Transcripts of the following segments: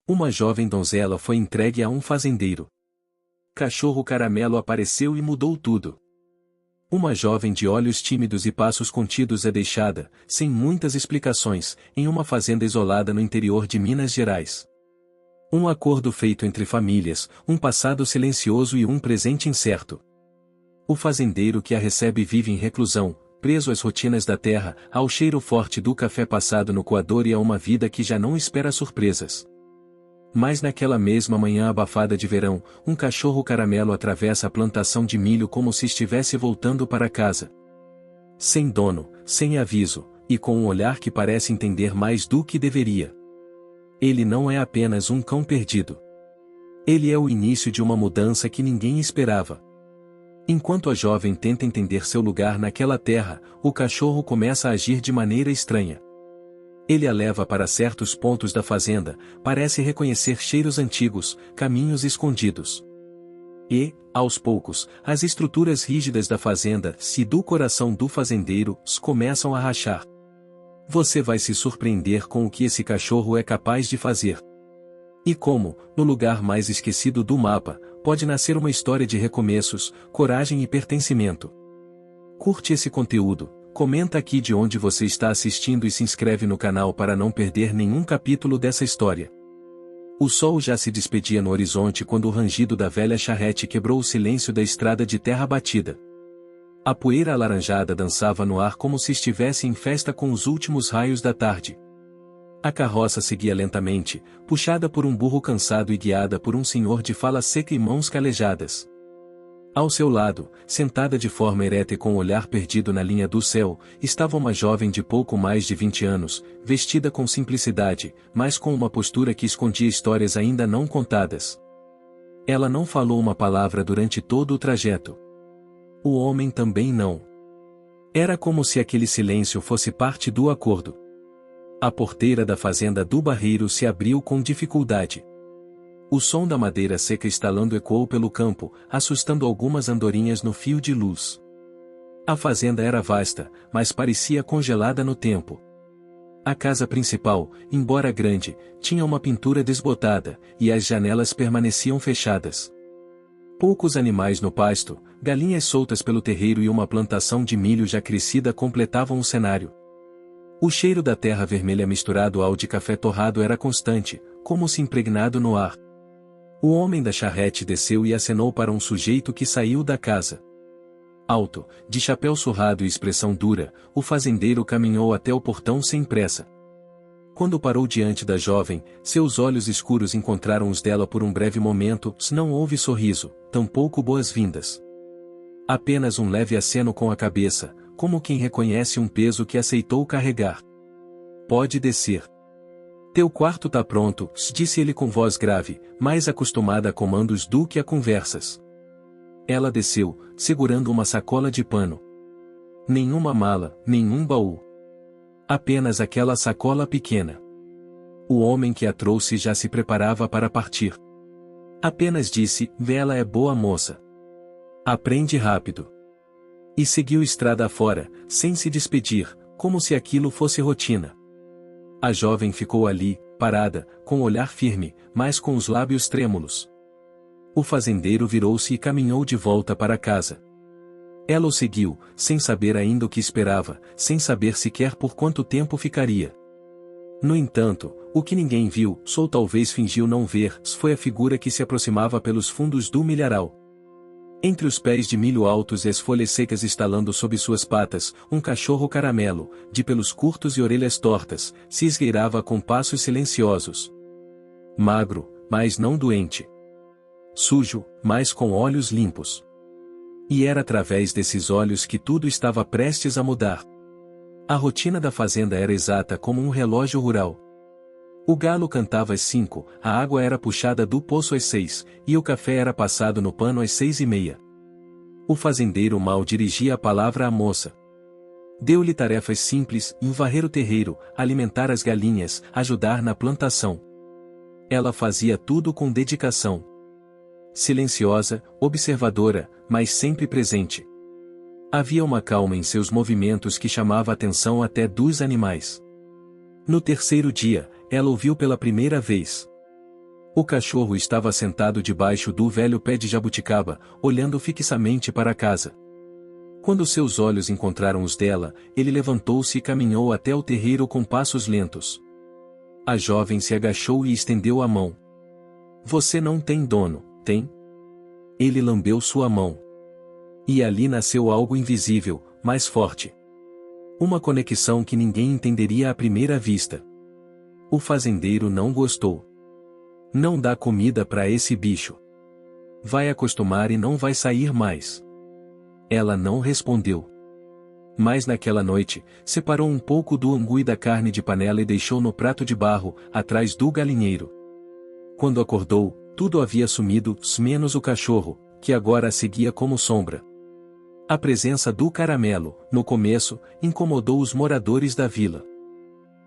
Uma jovem donzela foi entregue a um fazendeiro. Cachorro Caramelo apareceu e mudou tudo. Uma jovem de olhos tímidos e passos contidos é deixada, sem muitas explicações, em uma fazenda isolada no interior de Minas Gerais. Um acordo feito entre famílias, um passado silencioso e um presente incerto. O fazendeiro que a recebe vive em reclusão, preso às rotinas da terra, ao cheiro forte do café passado no coador e a uma vida que já não espera surpresas. Mas naquela mesma manhã abafada de verão, um cachorro caramelo atravessa a plantação de milho como se estivesse voltando para casa. Sem dono, sem aviso, e com um olhar que parece entender mais do que deveria. Ele não é apenas um cão perdido. Ele é o início de uma mudança que ninguém esperava. Enquanto a jovem tenta entender seu lugar naquela terra, o cachorro começa a agir de maneira estranha. Ele a leva para certos pontos da fazenda, parece reconhecer cheiros antigos, caminhos escondidos. E, aos poucos, as estruturas rígidas da fazenda, se do coração do fazendeiro, começam a rachar. Você vai se surpreender com o que esse cachorro é capaz de fazer. E como, no lugar mais esquecido do mapa, pode nascer uma história de recomeços, coragem e pertencimento. Curte esse conteúdo, comenta aqui de onde você está assistindo e se inscreve no canal para não perder nenhum capítulo dessa história. O sol já se despedia no horizonte quando o rangido da velha charrete quebrou o silêncio da estrada de terra batida. A poeira alaranjada dançava no ar como se estivesse em festa com os últimos raios da tarde. A carroça seguia lentamente, puxada por um burro cansado e guiada por um senhor de fala seca e mãos calejadas. Ao seu lado, sentada de forma ereta e com o olhar perdido na linha do céu, estava uma jovem de pouco mais de 20 anos, vestida com simplicidade, mas com uma postura que escondia histórias ainda não contadas. Ela não falou uma palavra durante todo o trajeto. O homem também não. Era como se aquele silêncio fosse parte do acordo. A porteira da fazenda do barreiro se abriu com dificuldade. O som da madeira seca estalando ecoou pelo campo, assustando algumas andorinhas no fio de luz. A fazenda era vasta, mas parecia congelada no tempo. A casa principal, embora grande, tinha uma pintura desbotada, e as janelas permaneciam fechadas. Poucos animais no pasto, galinhas soltas pelo terreiro e uma plantação de milho já crescida completavam o cenário. O cheiro da terra vermelha misturado ao de café torrado era constante, como se impregnado no ar. O homem da charrete desceu e acenou para um sujeito que saiu da casa. Alto, de chapéu surrado e expressão dura, o fazendeiro caminhou até o portão sem pressa. Quando parou diante da jovem, seus olhos escuros encontraram os dela por um breve momento, não houve sorriso, tampouco boas-vindas. Apenas um leve aceno com a cabeça, como quem reconhece um peso que aceitou carregar. Pode descer. Teu quarto tá pronto, disse ele com voz grave, mais acostumada a comandos do que a conversas. Ela desceu, segurando uma sacola de pano. Nenhuma mala, nenhum baú. Apenas aquela sacola pequena. O homem que a trouxe já se preparava para partir. Apenas disse, ela é boa moça. Aprende rápido. E seguiu estrada afora, sem se despedir, como se aquilo fosse rotina. A jovem ficou ali, parada, com o olhar firme, mas com os lábios trêmulos. O fazendeiro virou-se e caminhou de volta para casa. Ela o seguiu, sem saber ainda o que esperava, sem saber sequer por quanto tempo ficaria. No entanto, o que ninguém viu, ou talvez fingiu não ver, foi a figura que se aproximava pelos fundos do milharal. Entre os pés de milho altos e as folhas secas estalando sob suas patas, um cachorro caramelo, de pelos curtos e orelhas tortas, se esgueirava com passos silenciosos. Magro, mas não doente. Sujo, mas com olhos limpos. E era através desses olhos que tudo estava prestes a mudar. A rotina da fazenda era exata como um relógio rural. O galo cantava às 5, a água era puxada do poço às 6, e o café era passado no pano às 6:30. O fazendeiro mal dirigia a palavra à moça. Deu-lhe tarefas simples, varrer o terreiro, alimentar as galinhas, ajudar na plantação. Ela fazia tudo com dedicação. Silenciosa, observadora, mas sempre presente. Havia uma calma em seus movimentos que chamava a atenção até dos animais. No terceiro dia, ela ouviu pela primeira vez. O cachorro estava sentado debaixo do velho pé de jabuticaba, olhando fixamente para a casa. Quando seus olhos encontraram os dela, ele levantou-se e caminhou até o terreiro com passos lentos. A jovem se agachou e estendeu a mão. Você não tem dono, tem? Ele lambeu sua mão. E ali nasceu algo invisível, mais forte. Uma conexão que ninguém entenderia à primeira vista. O fazendeiro não gostou. Não dá comida para esse bicho. Vai acostumar e não vai sair mais. Ela não respondeu. Mas naquela noite, separou um pouco do angu e da carne de panela e deixou no prato de barro, atrás do galinheiro. Quando acordou, tudo havia sumido, menos o cachorro, que agora a seguia como sombra. A presença do caramelo, no começo, incomodou os moradores da vila.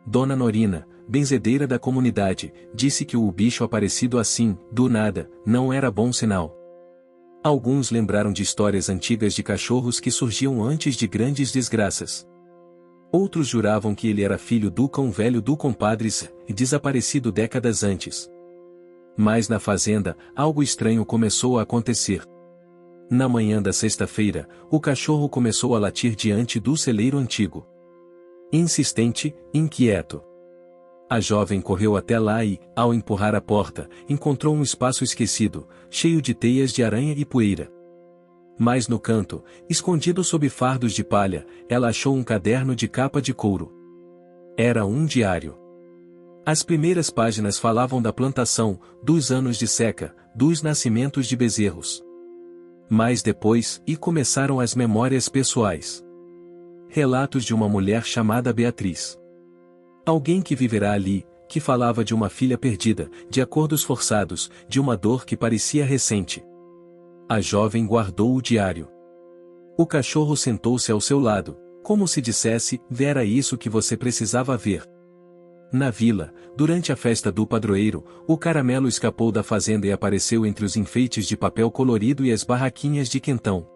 Dona Norina, benzedeira da comunidade, disse que o bicho aparecido assim, do nada, não era bom sinal. Alguns lembraram de histórias antigas de cachorros que surgiam antes de grandes desgraças. Outros juravam que ele era filho do cão velho do compadre e desaparecido décadas antes. Mas na fazenda, algo estranho começou a acontecer. Na manhã da sexta-feira, o cachorro começou a latir diante do celeiro antigo. Insistente, inquieto. A jovem correu até lá e, ao empurrar a porta, encontrou um espaço esquecido, cheio de teias de aranha e poeira. Mas no canto, escondido sob fardos de palha, ela achou um caderno de capa de couro. Era um diário. As primeiras páginas falavam da plantação, dos anos de seca, dos nascimentos de bezerros. Mas depois, começaram as memórias pessoais. Relatos de uma mulher chamada Beatriz. Alguém que viverá ali, que falava de uma filha perdida, de acordos forçados, de uma dor que parecia recente. A jovem guardou o diário. O cachorro sentou-se ao seu lado, como se dissesse, era isso que você precisava ver. Na vila, durante a festa do padroeiro, o caramelo escapou da fazenda e apareceu entre os enfeites de papel colorido e as barraquinhas de quentão.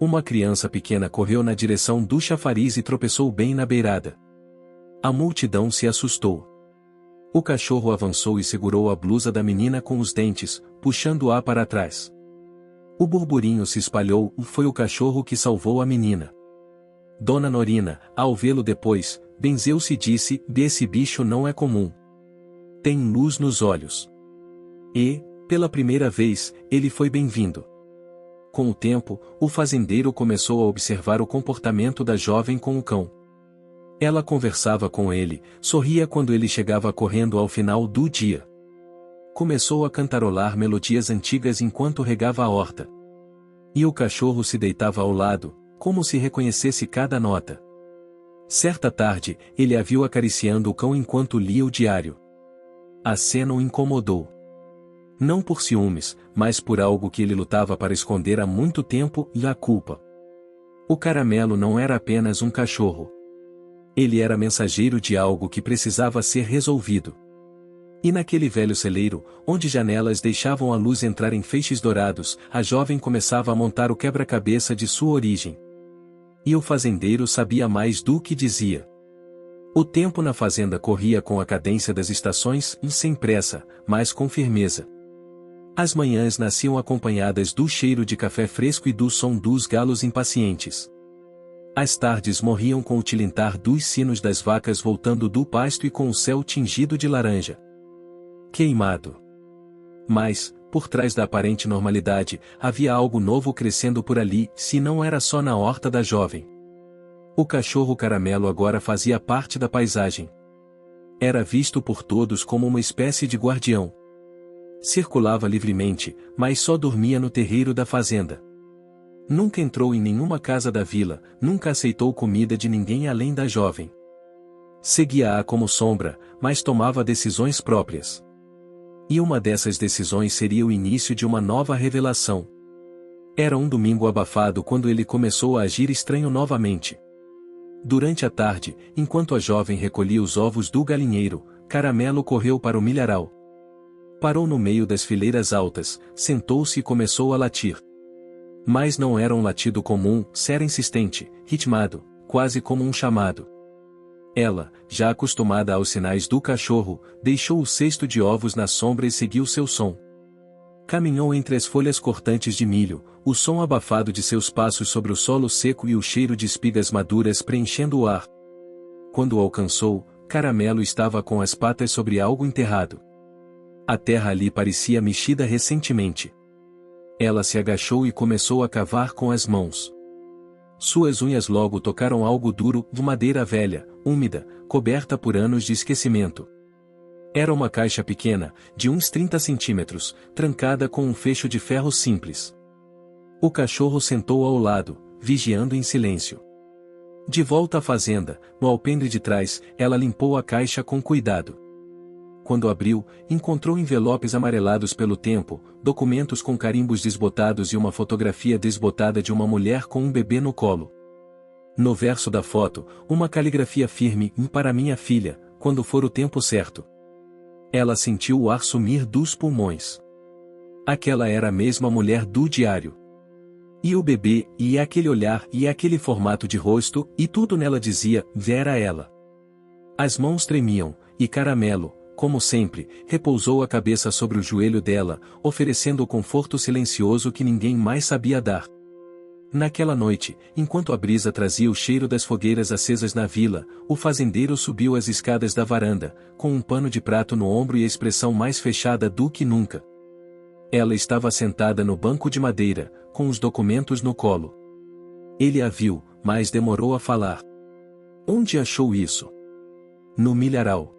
Uma criança pequena correu na direção do chafariz e tropeçou bem na beirada. A multidão se assustou. O cachorro avançou e segurou a blusa da menina com os dentes, puxando-a para trás. O burburinho se espalhou, foi o cachorro que salvou a menina. Dona Norina, ao vê-lo depois, benzeu-se e disse, esse bicho não é comum. Tem luz nos olhos. E, pela primeira vez, ele foi bem-vindo. Com o tempo, o fazendeiro começou a observar o comportamento da jovem com o cão. Ela conversava com ele, sorria quando ele chegava correndo ao final do dia. Começou a cantarolar melodias antigas enquanto regava a horta. E o cachorro se deitava ao lado, como se reconhecesse cada nota. Certa tarde, ele a viu acariciando o cão enquanto lia o diário. A cena o incomodou. Não por ciúmes, mas por algo que ele lutava para esconder há muito tempo, e a culpa. O caramelo não era apenas um cachorro. Ele era mensageiro de algo que precisava ser resolvido. E naquele velho celeiro, onde janelas deixavam a luz entrar em feixes dourados, a jovem começava a montar o quebra-cabeça de sua origem. E o fazendeiro sabia mais do que dizia. O tempo na fazenda corria com a cadência das estações, sem pressa, mas com firmeza. As manhãs nasciam acompanhadas do cheiro de café fresco e do som dos galos impacientes. As tardes morriam com o tilintar dos sinos das vacas voltando do pasto e com o céu tingido de laranja. Queimado. Mas, por trás da aparente normalidade, havia algo novo crescendo por ali, se não era só na horta da jovem. O cachorro caramelo agora fazia parte da paisagem. Era visto por todos como uma espécie de guardião. Circulava livremente, mas só dormia no terreiro da fazenda. Nunca entrou em nenhuma casa da vila, nunca aceitou comida de ninguém além da jovem. Seguia-a como sombra, mas tomava decisões próprias. E uma dessas decisões seria o início de uma nova revelação. Era um domingo abafado quando ele começou a agir estranho novamente. Durante a tarde, enquanto a jovem recolhia os ovos do galinheiro, Caramelo correu para o milharal. Parou no meio das fileiras altas, sentou-se e começou a latir. Mas não era um latido comum, era insistente, ritmado, quase como um chamado. Ela, já acostumada aos sinais do cachorro, deixou o cesto de ovos na sombra e seguiu seu som. Caminhou entre as folhas cortantes de milho, o som abafado de seus passos sobre o solo seco e o cheiro de espigas maduras preenchendo o ar. Quando o alcançou, Caramelo estava com as patas sobre algo enterrado. A terra ali parecia mexida recentemente. Ela se agachou e começou a cavar com as mãos. Suas unhas logo tocaram algo duro, de madeira velha, úmida, coberta por anos de esquecimento. Era uma caixa pequena, de uns 30 centímetros, trancada com um fecho de ferro simples. O cachorro sentou ao lado, vigiando em silêncio. De volta à fazenda, no alpendre de trás, ela limpou a caixa com cuidado. Quando abriu, encontrou envelopes amarelados pelo tempo, documentos com carimbos desbotados e uma fotografia desbotada de uma mulher com um bebê no colo. No verso da foto, uma caligrafia firme: para minha filha, quando for o tempo certo. Ela sentiu o ar sumir dos pulmões. Aquela era a mesma mulher do diário. E o bebê, e aquele olhar, e aquele formato de rosto, e tudo nela dizia: era ela. As mãos tremiam, e Caramelo, como sempre, repousou a cabeça sobre o joelho dela, oferecendo o conforto silencioso que ninguém mais sabia dar. Naquela noite, enquanto a brisa trazia o cheiro das fogueiras acesas na vila, o fazendeiro subiu as escadas da varanda, com um pano de prato no ombro e a expressão mais fechada do que nunca. Ela estava sentada no banco de madeira, com os documentos no colo. Ele a viu, mas demorou a falar. Onde achou isso? No milharal.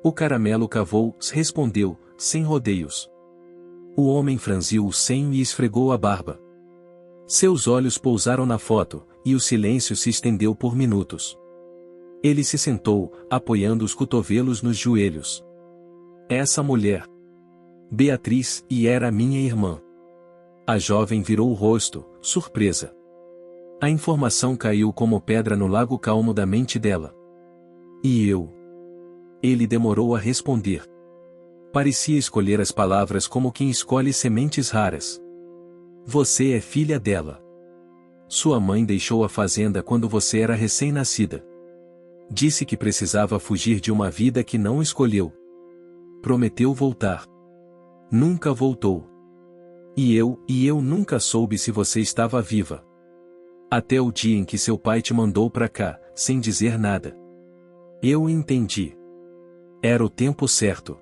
O Caramelo cavou, respondeu, sem rodeios. O homem franziu o senho e esfregou a barba. Seus olhos pousaram na foto, e o silêncio se estendeu por minutos. Ele se sentou, apoiando os cotovelos nos joelhos. Essa mulher. Beatriz, e era minha irmã. A jovem virou o rosto, surpresa. A informação caiu como pedra no lago calmo da mente dela. E eu? Ele demorou a responder. Parecia escolher as palavras como quem escolhe sementes raras. Você é filha dela. Sua mãe deixou a fazenda quando você era recém-nascida. Disse que precisava fugir de uma vida que não escolheu. Prometeu voltar. Nunca voltou. E eu nunca soube se você estava viva. Até o dia em que seu pai te mandou pra cá, sem dizer nada. Eu entendi. Era o tempo certo.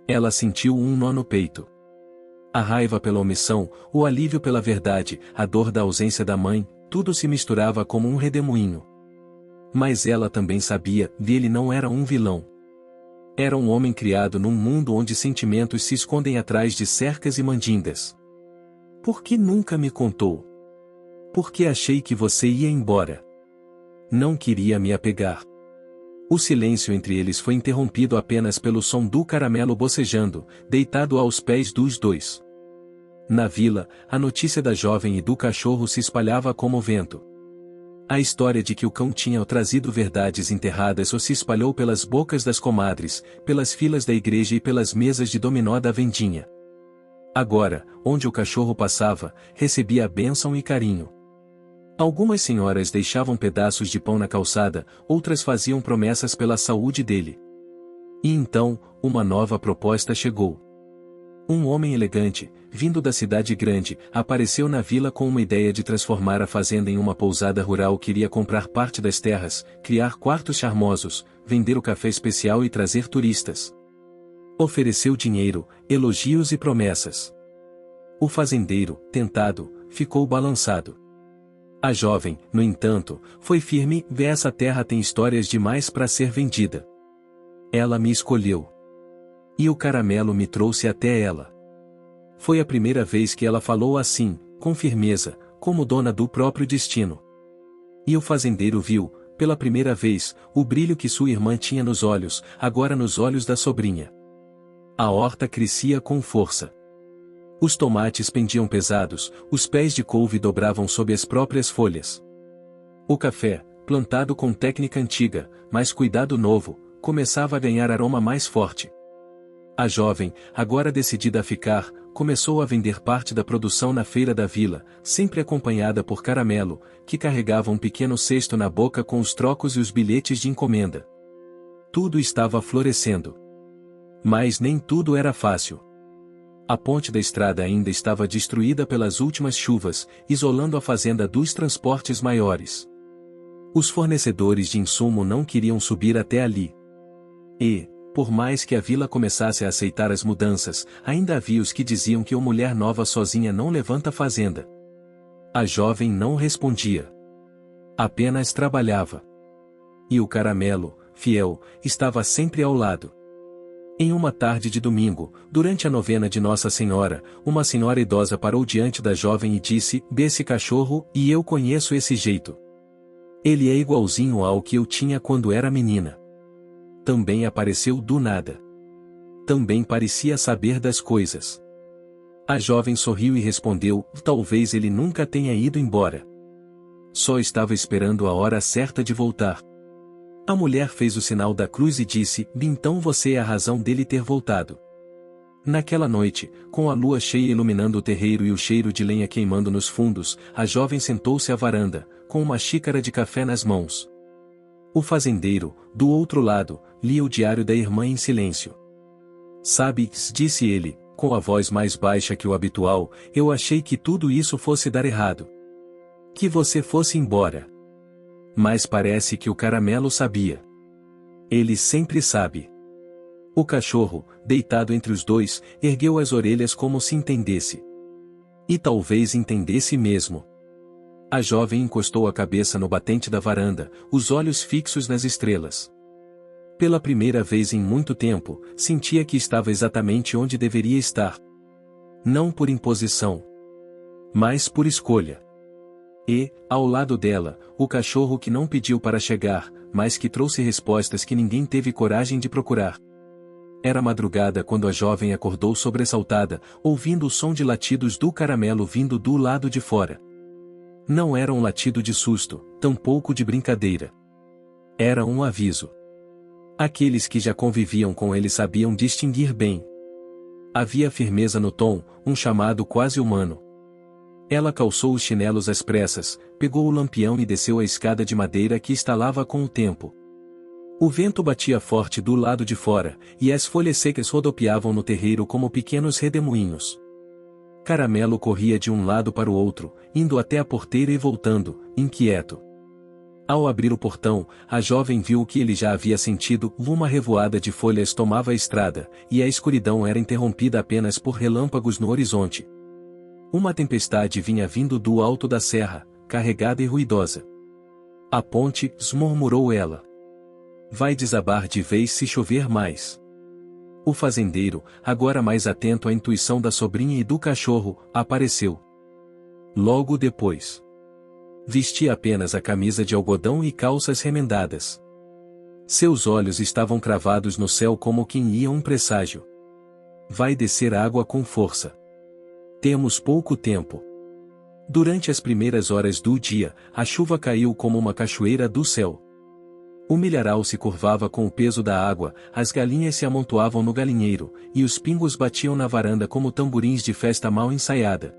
Ela sentiu um nó no peito. A raiva pela omissão, o alívio pela verdade, a dor da ausência da mãe, tudo se misturava como um redemoinho. Mas ela também sabia, ele não era um vilão. Era um homem criado num mundo onde sentimentos se escondem atrás de cercas e mandingas. Por que nunca me contou? Porque achei que você ia embora. Não queria me apegar. O silêncio entre eles foi interrompido apenas pelo som do Caramelo bocejando, deitado aos pés dos dois. Na vila, a notícia da jovem e do cachorro se espalhava como vento. A história de que o cão tinha trazido verdades enterradas se espalhou pelas bocas das comadres, pelas filas da igreja e pelas mesas de dominó da vendinha. Agora, onde o cachorro passava, recebia bênção e carinho. Algumas senhoras deixavam pedaços de pão na calçada, outras faziam promessas pela saúde dele. E então, uma nova proposta chegou. Um homem elegante, vindo da cidade grande, apareceu na vila com uma ideia de transformar a fazenda em uma pousada rural. Queria comprar parte das terras, criar quartos charmosos, vender o café especial e trazer turistas. Ofereceu dinheiro, elogios e promessas. O fazendeiro, tentado, ficou balançado. A jovem, no entanto, foi firme: essa terra tem histórias demais para ser vendida. Ela me escolheu. E o Caramelo me trouxe até ela. Foi a primeira vez que ela falou assim, com firmeza, como dona do próprio destino. E o fazendeiro viu, pela primeira vez, o brilho que sua irmã tinha nos olhos, agora nos olhos da sobrinha. A horta crescia com força. Os tomates pendiam pesados, os pés de couve dobravam sob as próprias folhas. O café, plantado com técnica antiga, mas cuidado novo, começava a ganhar aroma mais forte. A jovem, agora decidida a ficar, começou a vender parte da produção na feira da vila, sempre acompanhada por Caramelo, que carregava um pequeno cesto na boca com os trocos e os bilhetes de encomenda. Tudo estava florescendo. Mas nem tudo era fácil. A ponte da estrada ainda estava destruída pelas últimas chuvas, isolando a fazenda dos transportes maiores. Os fornecedores de insumo não queriam subir até ali. E, por mais que a vila começasse a aceitar as mudanças, ainda havia os que diziam que uma mulher nova sozinha não levanta fazenda. A jovem não respondia. Apenas trabalhava. E o Caramelo, fiel, estava sempre ao lado. Em uma tarde de domingo, durante a novena de Nossa Senhora, uma senhora idosa parou diante da jovem e disse: "Desse cachorro, e eu conheço esse jeito. Ele é igualzinho ao que eu tinha quando era menina. Também apareceu do nada. Também parecia saber das coisas." A jovem sorriu e respondeu: "Talvez ele nunca tenha ido embora. Só estava esperando a hora certa de voltar." A mulher fez o sinal da cruz e disse: "Então você é a razão dele ter voltado." Naquela noite, com a lua cheia iluminando o terreiro e o cheiro de lenha queimando nos fundos, a jovem sentou-se à varanda, com uma xícara de café nas mãos. O fazendeiro, do outro lado, lia o diário da irmã em silêncio. "Sabe", disse ele, com a voz mais baixa que o habitual, "eu achei que tudo isso fosse dar errado. Que você fosse embora. Mas parece que o Caramelo sabia. Ele sempre sabe." O cachorro, deitado entre os dois, ergueu as orelhas como se entendesse. E talvez entendesse mesmo. A jovem encostou a cabeça no batente da varanda, os olhos fixos nas estrelas. Pela primeira vez em muito tempo, sentia que estava exatamente onde deveria estar. Não por imposição, mas por escolha. E, ao lado dela, o cachorro que não pediu para chegar, mas que trouxe respostas que ninguém teve coragem de procurar. Era madrugada quando a jovem acordou sobressaltada, ouvindo o som de latidos do Caramelo vindo do lado de fora. Não era um latido de susto, tampouco de brincadeira. Era um aviso. Aqueles que já conviviam com ele sabiam distinguir bem. Havia firmeza no tom, um chamado quase humano. Ela calçou os chinelos às pressas, pegou o lampião e desceu a escada de madeira que estalava com o tempo. O vento batia forte do lado de fora, e as folhas secas rodopiavam no terreiro como pequenos redemoinhos. Caramelo corria de um lado para o outro, indo até a porteira e voltando, inquieto. Ao abrir o portão, a jovem viu o que ele já havia sentido: uma revoada de folhas tomava a estrada, e a escuridão era interrompida apenas por relâmpagos no horizonte. Uma tempestade vinha vindo do alto da serra, carregada e ruidosa. "A ponte", murmurou ela. "Vai desabar de vez se chover mais." O fazendeiro, agora mais atento à intuição da sobrinha e do cachorro, apareceu. Logo depois. Vestia apenas a camisa de algodão e calças remendadas. Seus olhos estavam cravados no céu como quem ia um presságio. "Vai descer água com força. Temos pouco tempo." Durante as primeiras horas do dia, a chuva caiu como uma cachoeira do céu. O milharal se curvava com o peso da água, as galinhas se amontoavam no galinheiro, e os pingos batiam na varanda como tamborins de festa mal ensaiada.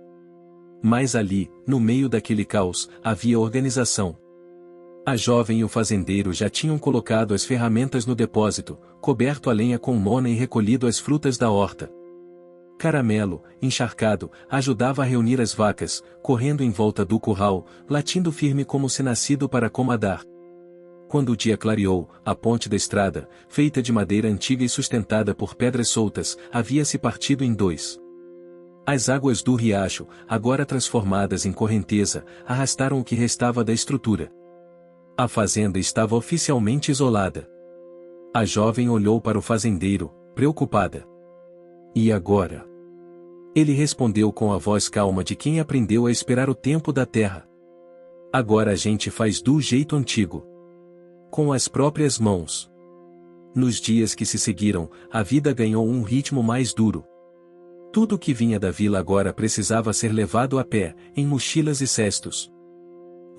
Mas ali, no meio daquele caos, havia organização. A jovem e o fazendeiro já tinham colocado as ferramentas no depósito, coberto a lenha com lona e recolhido as frutas da horta. Caramelo, encharcado, ajudava a reunir as vacas, correndo em volta do curral, latindo firme como se nascido para comandar. Quando o dia clareou, a ponte da estrada, feita de madeira antiga e sustentada por pedras soltas, havia se partido em dois. As águas do riacho, agora transformadas em correnteza, arrastaram o que restava da estrutura. A fazenda estava oficialmente isolada. A jovem olhou para o fazendeiro, preocupada. "E agora?" Ele respondeu com a voz calma de quem aprendeu a esperar o tempo da terra. "Agora a gente faz do jeito antigo. Com as próprias mãos." Nos dias que se seguiram, a vida ganhou um ritmo mais duro. Tudo que vinha da vila agora precisava ser levado a pé, em mochilas e cestos.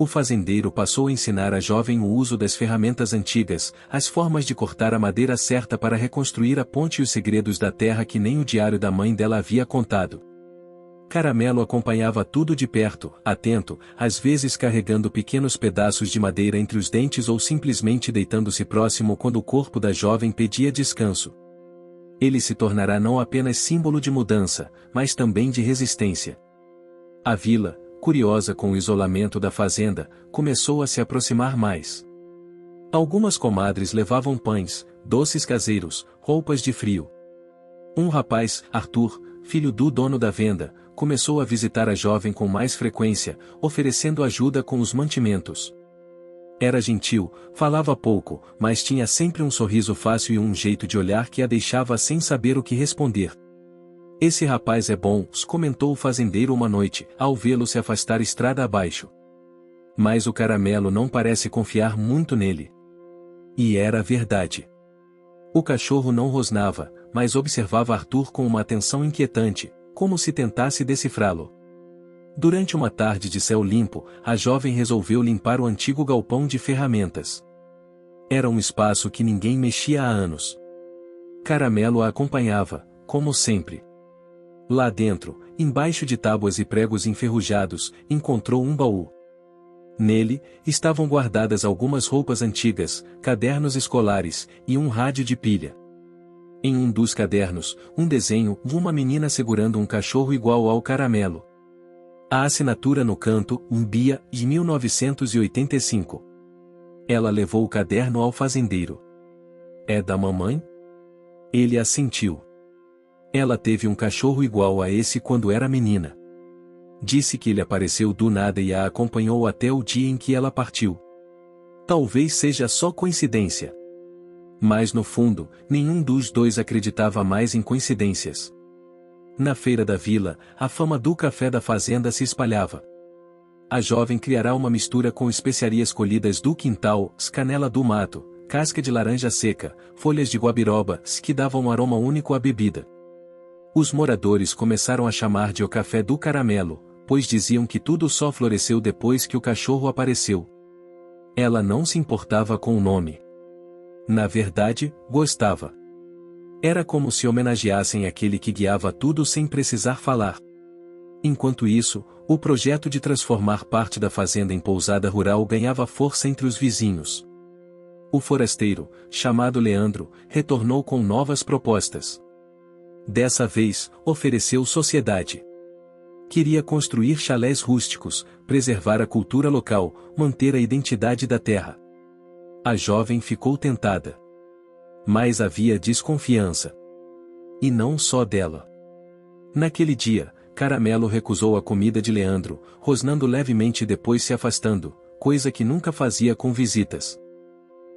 O fazendeiro passou a ensinar a jovem o uso das ferramentas antigas, as formas de cortar a madeira certa para reconstruir a ponte e os segredos da terra que nem o diário da mãe dela havia contado. Caramelo acompanhava tudo de perto, atento, às vezes carregando pequenos pedaços de madeira entre os dentes ou simplesmente deitando-se próximo quando o corpo da jovem pedia descanso. Ele se tornará não apenas símbolo de mudança, mas também de resistência. A vila, curiosa com o isolamento da fazenda, começou a se aproximar mais. Algumas comadres levavam pães, doces caseiros, roupas de frio. Um rapaz, Arthur, filho do dono da venda, começou a visitar a jovem com mais frequência, oferecendo ajuda com os mantimentos. Era gentil, falava pouco, mas tinha sempre um sorriso fácil e um jeito de olhar que a deixava sem saber o que responder. Esse rapaz é bom, comentou o fazendeiro uma noite, ao vê-lo se afastar estrada abaixo. Mas o Caramelo não parece confiar muito nele. E era verdade. O cachorro não rosnava, mas observava Arthur com uma atenção inquietante, como se tentasse decifrá-lo. Durante uma tarde de céu limpo, a jovem resolveu limpar o antigo galpão de ferramentas. Era um espaço que ninguém mexia há anos. Caramelo a acompanhava, como sempre. Lá dentro, embaixo de tábuas e pregos enferrujados, encontrou um baú. Nele, estavam guardadas algumas roupas antigas, cadernos escolares, e um rádio de pilha. Em um dos cadernos, um desenho, uma menina segurando um cachorro igual ao Caramelo. A assinatura no canto, Bia, de 1985. Ela levou o caderno ao fazendeiro. É da mamãe? Ele assentiu. Ela teve um cachorro igual a esse quando era menina. Disse que ele apareceu do nada e a acompanhou até o dia em que ela partiu. Talvez seja só coincidência. Mas no fundo, nenhum dos dois acreditava mais em coincidências. Na feira da vila, a fama do café da fazenda se espalhava. A jovem criará uma mistura com especiarias colhidas do quintal, canela do mato, casca de laranja seca, folhas de guabiroba, que davam um aroma único à bebida. Os moradores começaram a chamar de o café do Caramelo, pois diziam que tudo só floresceu depois que o cachorro apareceu. Ela não se importava com o nome. Na verdade, gostava. Era como se homenageassem aquele que guiava tudo sem precisar falar. Enquanto isso, o projeto de transformar parte da fazenda em pousada rural ganhava força entre os vizinhos. O forasteiro, chamado Leandro, retornou com novas propostas. Dessa vez, ofereceu sociedade. Queria construir chalés rústicos, preservar a cultura local, manter a identidade da terra. A jovem ficou tentada. Mas havia desconfiança. E não só dela. Naquele dia, Caramelo recusou a comida de Leandro, rosnando levemente e depois se afastando, coisa que nunca fazia com visitas.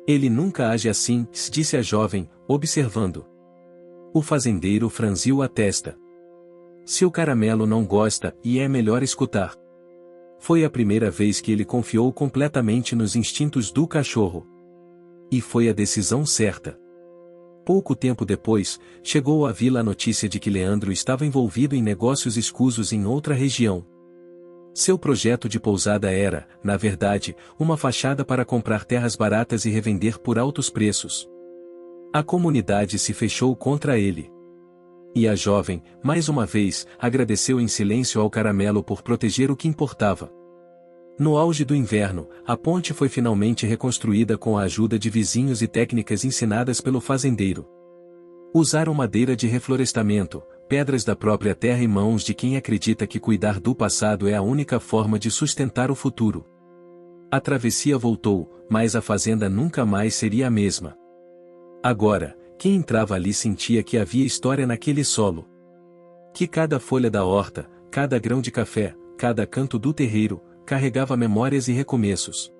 Ele nunca age assim, disse a jovem, observando. O fazendeiro franziu a testa. Se o Caramelo não gosta, e é melhor escutar. Foi a primeira vez que ele confiou completamente nos instintos do cachorro. E foi a decisão certa. Pouco tempo depois, chegou à vila a notícia de que Leandro estava envolvido em negócios escusos em outra região. Seu projeto de pousada era, na verdade, uma fachada para comprar terras baratas e revender por altos preços. A comunidade se fechou contra ele. E a jovem, mais uma vez, agradeceu em silêncio ao Caramelo por proteger o que importava. No auge do inverno, a ponte foi finalmente reconstruída com a ajuda de vizinhos e técnicas ensinadas pelo fazendeiro. Usaram madeira de reflorestamento, pedras da própria terra e mãos de quem acredita que cuidar do passado é a única forma de sustentar o futuro. A travessia voltou, mas a fazenda nunca mais seria a mesma. Agora, quem entrava ali sentia que havia história naquele solo. Que cada folha da horta, cada grão de café, cada canto do terreiro, carregava memórias e recomeços.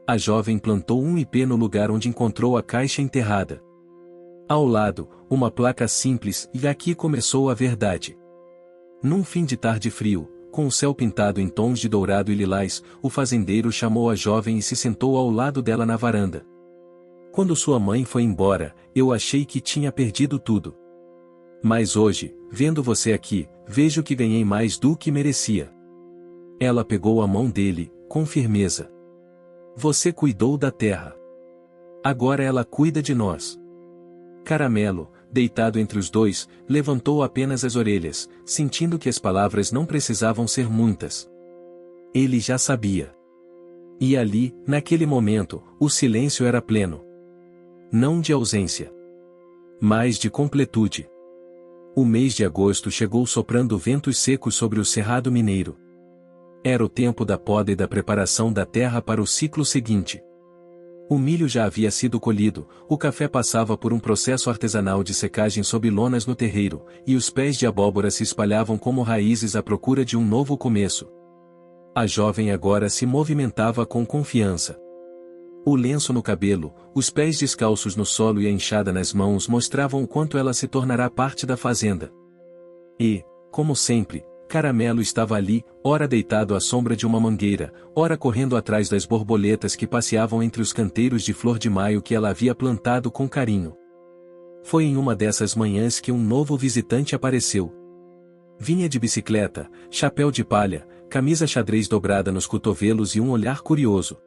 A jovem plantou um ipê no lugar onde encontrou a caixa enterrada. Ao lado, uma placa simples, e aqui começou a verdade. Num fim de tarde frio, com o céu pintado em tons de dourado e lilás, o fazendeiro chamou a jovem e se sentou ao lado dela na varanda. Quando sua mãe foi embora, eu achei que tinha perdido tudo. Mas hoje, vendo você aqui, vejo que ganhei mais do que merecia. Ela pegou a mão dele, com firmeza. Você cuidou da terra. Agora ela cuida de nós. Caramelo, deitado entre os dois, levantou apenas as orelhas, sentindo que as palavras não precisavam ser muitas. Ele já sabia. E ali, naquele momento, o silêncio era pleno. Não de ausência, mas de completude. O mês de agosto chegou soprando ventos secos sobre o cerrado mineiro. Era o tempo da poda e da preparação da terra para o ciclo seguinte. O milho já havia sido colhido, o café passava por um processo artesanal de secagem sob lonas no terreiro, e os pés de abóbora se espalhavam como raízes à procura de um novo começo. A jovem agora se movimentava com confiança. O lenço no cabelo, os pés descalços no solo e a enxada nas mãos mostravam o quanto ela se tornará parte da fazenda. E, como sempre, Caramelo estava ali, ora deitado à sombra de uma mangueira, ora correndo atrás das borboletas que passeavam entre os canteiros de flor de maio que ela havia plantado com carinho. Foi em uma dessas manhãs que um novo visitante apareceu. Vinha de bicicleta, chapéu de palha, camisa xadrez dobrada nos cotovelos e um olhar curioso.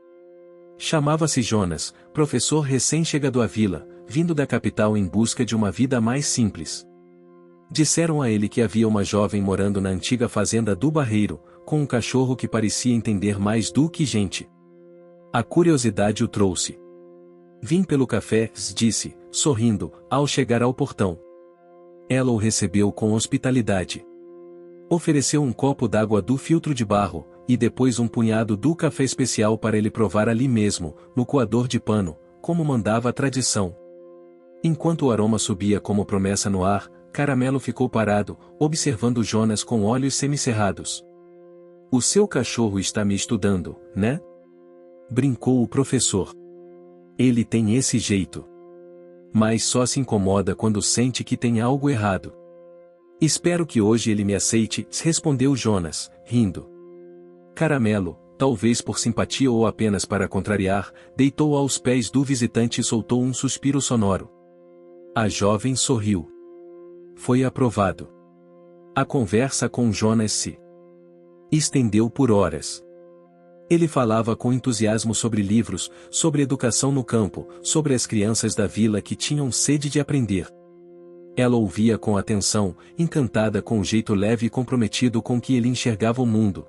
Chamava-se Jonas, professor recém-chegado à vila, vindo da capital em busca de uma vida mais simples. Disseram a ele que havia uma jovem morando na antiga fazenda do Barreiro, com um cachorro que parecia entender mais do que gente. A curiosidade o trouxe. Vim pelo café, disse, sorrindo, ao chegar ao portão. Ela o recebeu com hospitalidade. Ofereceu um copo d'água do filtro de barro, e depois um punhado do café especial para ele provar ali mesmo, no coador de pano, como mandava a tradição. Enquanto o aroma subia como promessa no ar, Caramelo ficou parado, observando Jonas com olhos semicerrados. O seu cachorro está me estudando, né? Brincou o professor. Ele tem esse jeito. Mas só se incomoda quando sente que tem algo errado. Espero que hoje ele me aceite, respondeu Jonas, rindo. Caramelo, talvez por simpatia ou apenas para contrariar, deitou aos pés do visitante e soltou um suspiro sonoro. A jovem sorriu. Foi aprovado. A conversa com Jonas se estendeu por horas. Ele falava com entusiasmo sobre livros, sobre educação no campo, sobre as crianças da vila que tinham sede de aprender. Ela ouvia com atenção, encantada com o jeito leve e comprometido com que ele enxergava o mundo.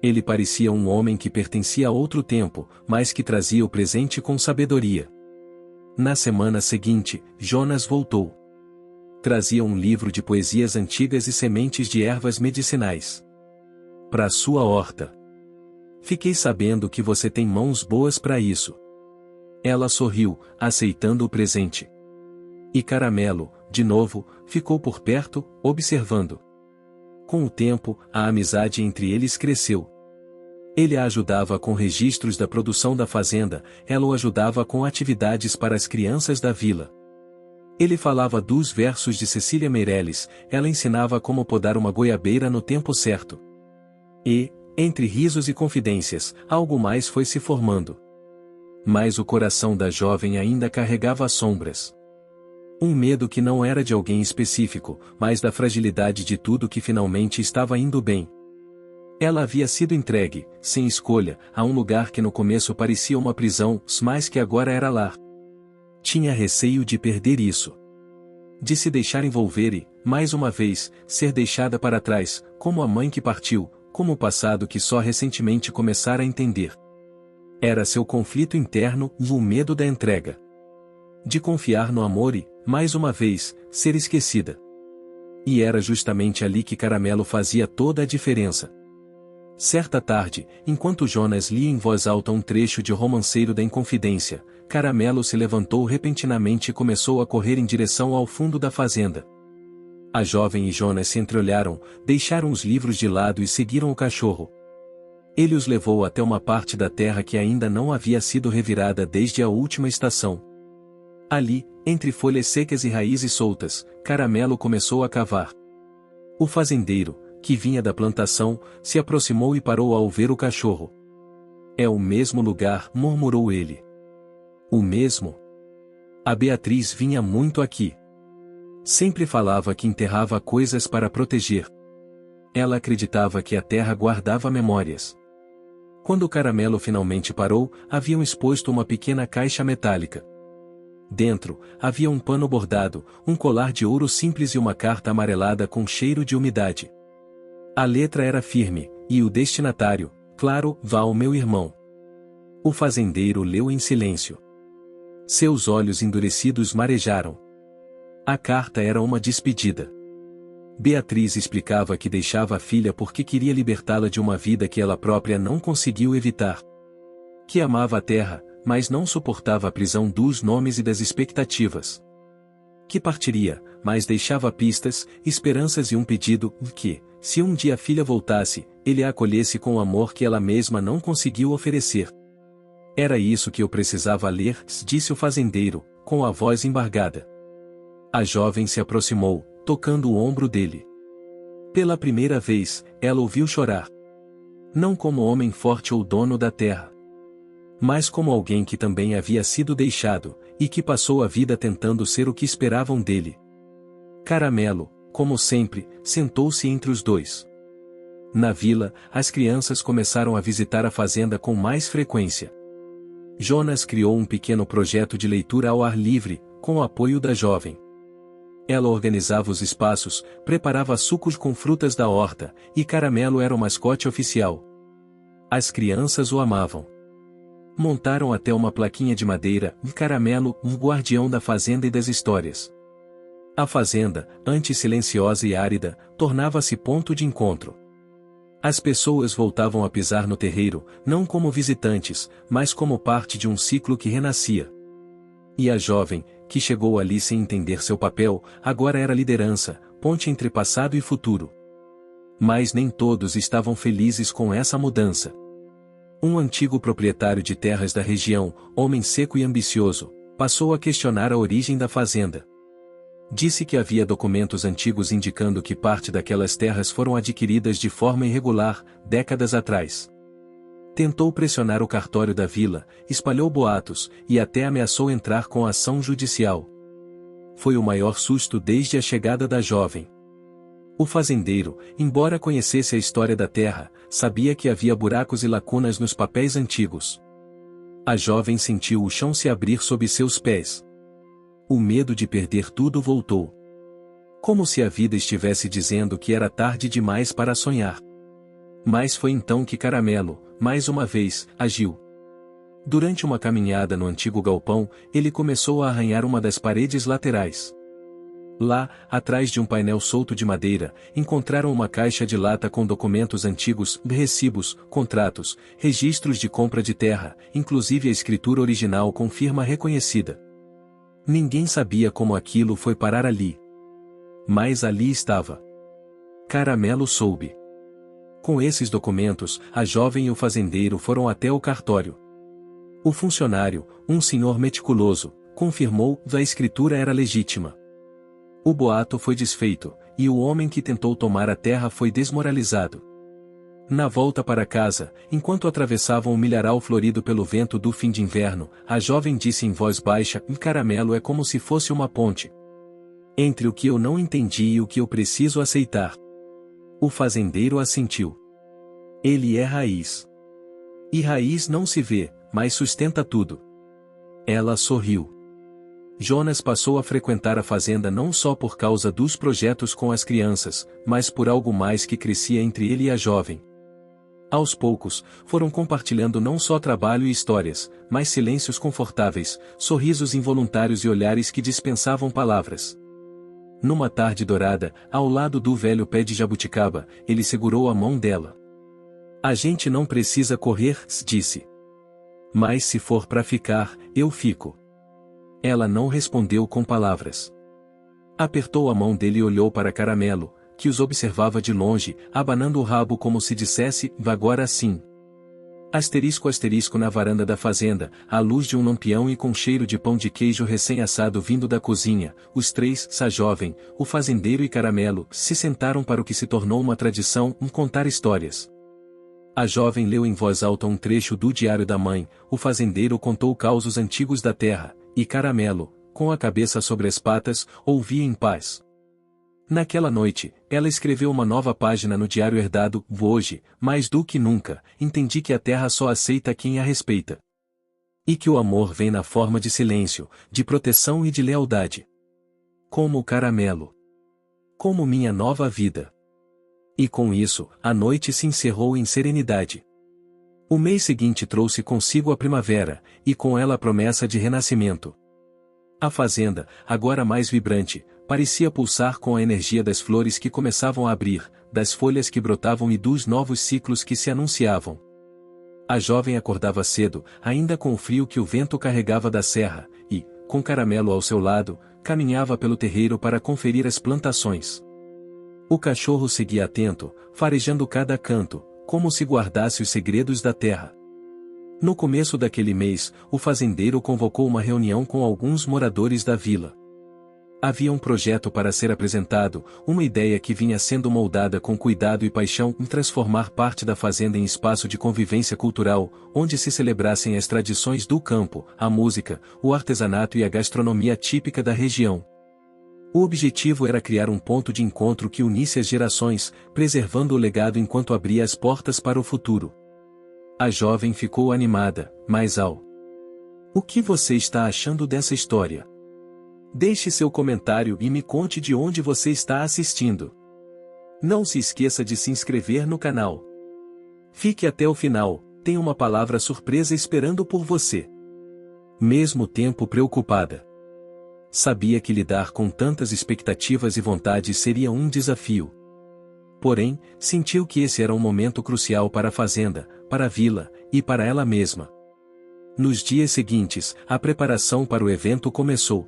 Ele parecia um homem que pertencia a outro tempo, mas que trazia o presente com sabedoria. Na semana seguinte, Jonas voltou. Trazia um livro de poesias antigas e sementes de ervas medicinais. Para sua horta. Fiquei sabendo que você tem mãos boas para isso. Ela sorriu, aceitando o presente. E Caramelo, de novo, ficou por perto, observando. Com o tempo, a amizade entre eles cresceu. Ele a ajudava com registros da produção da fazenda, ela o ajudava com atividades para as crianças da vila. Ele falava dos versos de Cecília Meirelles, ela ensinava como podar uma goiabeira no tempo certo. E, entre risos e confidências, algo mais foi se formando. Mas o coração da jovem ainda carregava sombras. Um medo que não era de alguém específico, mas da fragilidade de tudo que finalmente estava indo bem. Ela havia sido entregue, sem escolha, a um lugar que no começo parecia uma prisão, mas que agora era lar. Tinha receio de perder isso. De se deixar envolver e, mais uma vez, ser deixada para trás, como a mãe que partiu, como o passado que só recentemente começara a entender. Era seu conflito interno e o medo da entrega. De confiar no amor e, mais uma vez, ser esquecida. E era justamente ali que Caramelo fazia toda a diferença. Certa tarde, enquanto Jonas lia em voz alta um trecho de Romanceiro da Inconfidência, Caramelo se levantou repentinamente e começou a correr em direção ao fundo da fazenda. A jovem e Jonas se entreolharam, deixaram os livros de lado e seguiram o cachorro. Ele os levou até uma parte da terra que ainda não havia sido revirada desde a última estação. Ali, entre folhas secas e raízes soltas, Caramelo começou a cavar. O fazendeiro, que vinha da plantação, se aproximou e parou ao ver o cachorro. É o mesmo lugar, murmurou ele. O mesmo? A Beatriz vinha muito aqui. Sempre falava que enterrava coisas para proteger. Ela acreditava que a terra guardava memórias. Quando o Caramelo finalmente parou, haviam exposto uma pequena caixa metálica. Dentro, havia um pano bordado, um colar de ouro simples e uma carta amarelada com cheiro de umidade. A letra era firme, e o destinatário, claro, vá ao meu irmão. O fazendeiro leu em silêncio. Seus olhos endurecidos marejaram. A carta era uma despedida. Beatriz explicava que deixava a filha porque queria libertá-la de uma vida que ela própria não conseguiu evitar. Que amava a terra, mas não suportava a prisão dos nomes e das expectativas. Que partiria, mas deixava pistas, esperanças e um pedido, que, se um dia a filha voltasse, ele a acolhesse com o amor que ela mesma não conseguiu oferecer. Era isso que eu precisava ler, disse o fazendeiro, com a voz embargada. A jovem se aproximou, tocando o ombro dele. Pela primeira vez, ela ouviu chorar. Não como homem forte ou dono da terra, mas como alguém que também havia sido deixado, e que passou a vida tentando ser o que esperavam dele. Caramelo, como sempre, sentou-se entre os dois. Na vila, as crianças começaram a visitar a fazenda com mais frequência. Jonas criou um pequeno projeto de leitura ao ar livre, com o apoio da jovem. Ela organizava os espaços, preparava sucos com frutas da horta, e Caramelo era o mascote oficial. As crianças o amavam. Montaram até uma plaquinha de madeira, e Caramelo, um guardião da fazenda e das histórias. A fazenda, antes silenciosa e árida, tornava-se ponto de encontro. As pessoas voltavam a pisar no terreiro, não como visitantes, mas como parte de um ciclo que renascia. E a jovem, que chegou ali sem entender seu papel, agora era liderança, ponte entre passado e futuro. Mas nem todos estavam felizes com essa mudança. Um antigo proprietário de terras da região, homem seco e ambicioso, passou a questionar a origem da fazenda. Disse que havia documentos antigos indicando que parte daquelas terras foram adquiridas de forma irregular, décadas atrás. Tentou pressionar o cartório da vila, espalhou boatos, e até ameaçou entrar com ação judicial. Foi o maior susto desde a chegada da jovem. O fazendeiro, embora conhecesse a história da terra, sabia que havia buracos e lacunas nos papéis antigos. A jovem sentiu o chão se abrir sob seus pés. O medo de perder tudo voltou. Como se a vida estivesse dizendo que era tarde demais para sonhar. Mas foi então que Caramelo, mais uma vez, agiu. Durante uma caminhada no antigo galpão, ele começou a arranhar uma das paredes laterais. Lá, atrás de um painel solto de madeira, encontraram uma caixa de lata com documentos antigos, recibos, contratos, registros de compra de terra, inclusive a escritura original com firma reconhecida. Ninguém sabia como aquilo foi parar ali. Mas ali estava. Caramelo soube. Com esses documentos, a jovem e o fazendeiro foram até o cartório. O funcionário, um senhor meticuloso, confirmou que a escritura era legítima. O boato foi desfeito, e o homem que tentou tomar a terra foi desmoralizado. Na volta para casa, enquanto atravessavam o milharal florido pelo vento do fim de inverno, a jovem disse em voz baixa: Caramelo é como se fosse uma ponte entre o que eu não entendi e o que eu preciso aceitar. O fazendeiro assentiu. Ele é raiz. E raiz não se vê, mas sustenta tudo. Ela sorriu. Jonas passou a frequentar a fazenda não só por causa dos projetos com as crianças, mas por algo mais que crescia entre ele e a jovem. Aos poucos, foram compartilhando não só trabalho e histórias, mas silêncios confortáveis, sorrisos involuntários e olhares que dispensavam palavras. Numa tarde dourada, ao lado do velho pé de jabuticaba, ele segurou a mão dela. A gente não precisa correr, disse. Mas se for para ficar, eu fico. Ela não respondeu com palavras. Apertou a mão dele e olhou para Caramelo, que os observava de longe, abanando o rabo como se dissesse: vá agora sim. Asterisco asterisco na varanda da fazenda, à luz de um lampião e com cheiro de pão de queijo recém-assado vindo da cozinha, os três, a jovem, o fazendeiro e Caramelo, se sentaram para o que se tornou uma tradição, contar histórias. A jovem leu em voz alta um trecho do diário da mãe, o fazendeiro contou causos antigos da terra, e Caramelo, com a cabeça sobre as patas, ouvia em paz. Naquela noite, ela escreveu uma nova página no diário herdado. Hoje, mais do que nunca, entendi que a terra só aceita quem a respeita. E que o amor vem na forma de silêncio, de proteção e de lealdade. Como o caramelo. Como minha nova vida. E com isso, a noite se encerrou em serenidade. O mês seguinte trouxe consigo a primavera, e com ela a promessa de renascimento. A fazenda, agora mais vibrante, parecia pulsar com a energia das flores que começavam a abrir, das folhas que brotavam e dos novos ciclos que se anunciavam. A jovem acordava cedo, ainda com o frio que o vento carregava da serra, e, com Caramelo ao seu lado, caminhava pelo terreiro para conferir as plantações. O cachorro seguia atento, farejando cada canto, como se guardasse os segredos da terra. No começo daquele mês, o fazendeiro convocou uma reunião com alguns moradores da vila. Havia um projeto para ser apresentado, uma ideia que vinha sendo moldada com cuidado e paixão em transformar parte da fazenda em espaço de convivência cultural, onde se celebrassem as tradições do campo, a música, o artesanato e a gastronomia típica da região. O objetivo era criar um ponto de encontro que unisse as gerações, preservando o legado enquanto abria as portas para o futuro. A jovem ficou animada, mas O que você está achando dessa história? Deixe seu comentário e me conte de onde você está assistindo. Não se esqueça de se inscrever no canal. Fique até o final, tem uma palavra surpresa esperando por você. Mesmo tempo preocupada. Sabia que lidar com tantas expectativas e vontades seria um desafio. Porém, sentiu que esse era um momento crucial para a fazenda, para a vila, e para ela mesma. Nos dias seguintes, a preparação para o evento começou.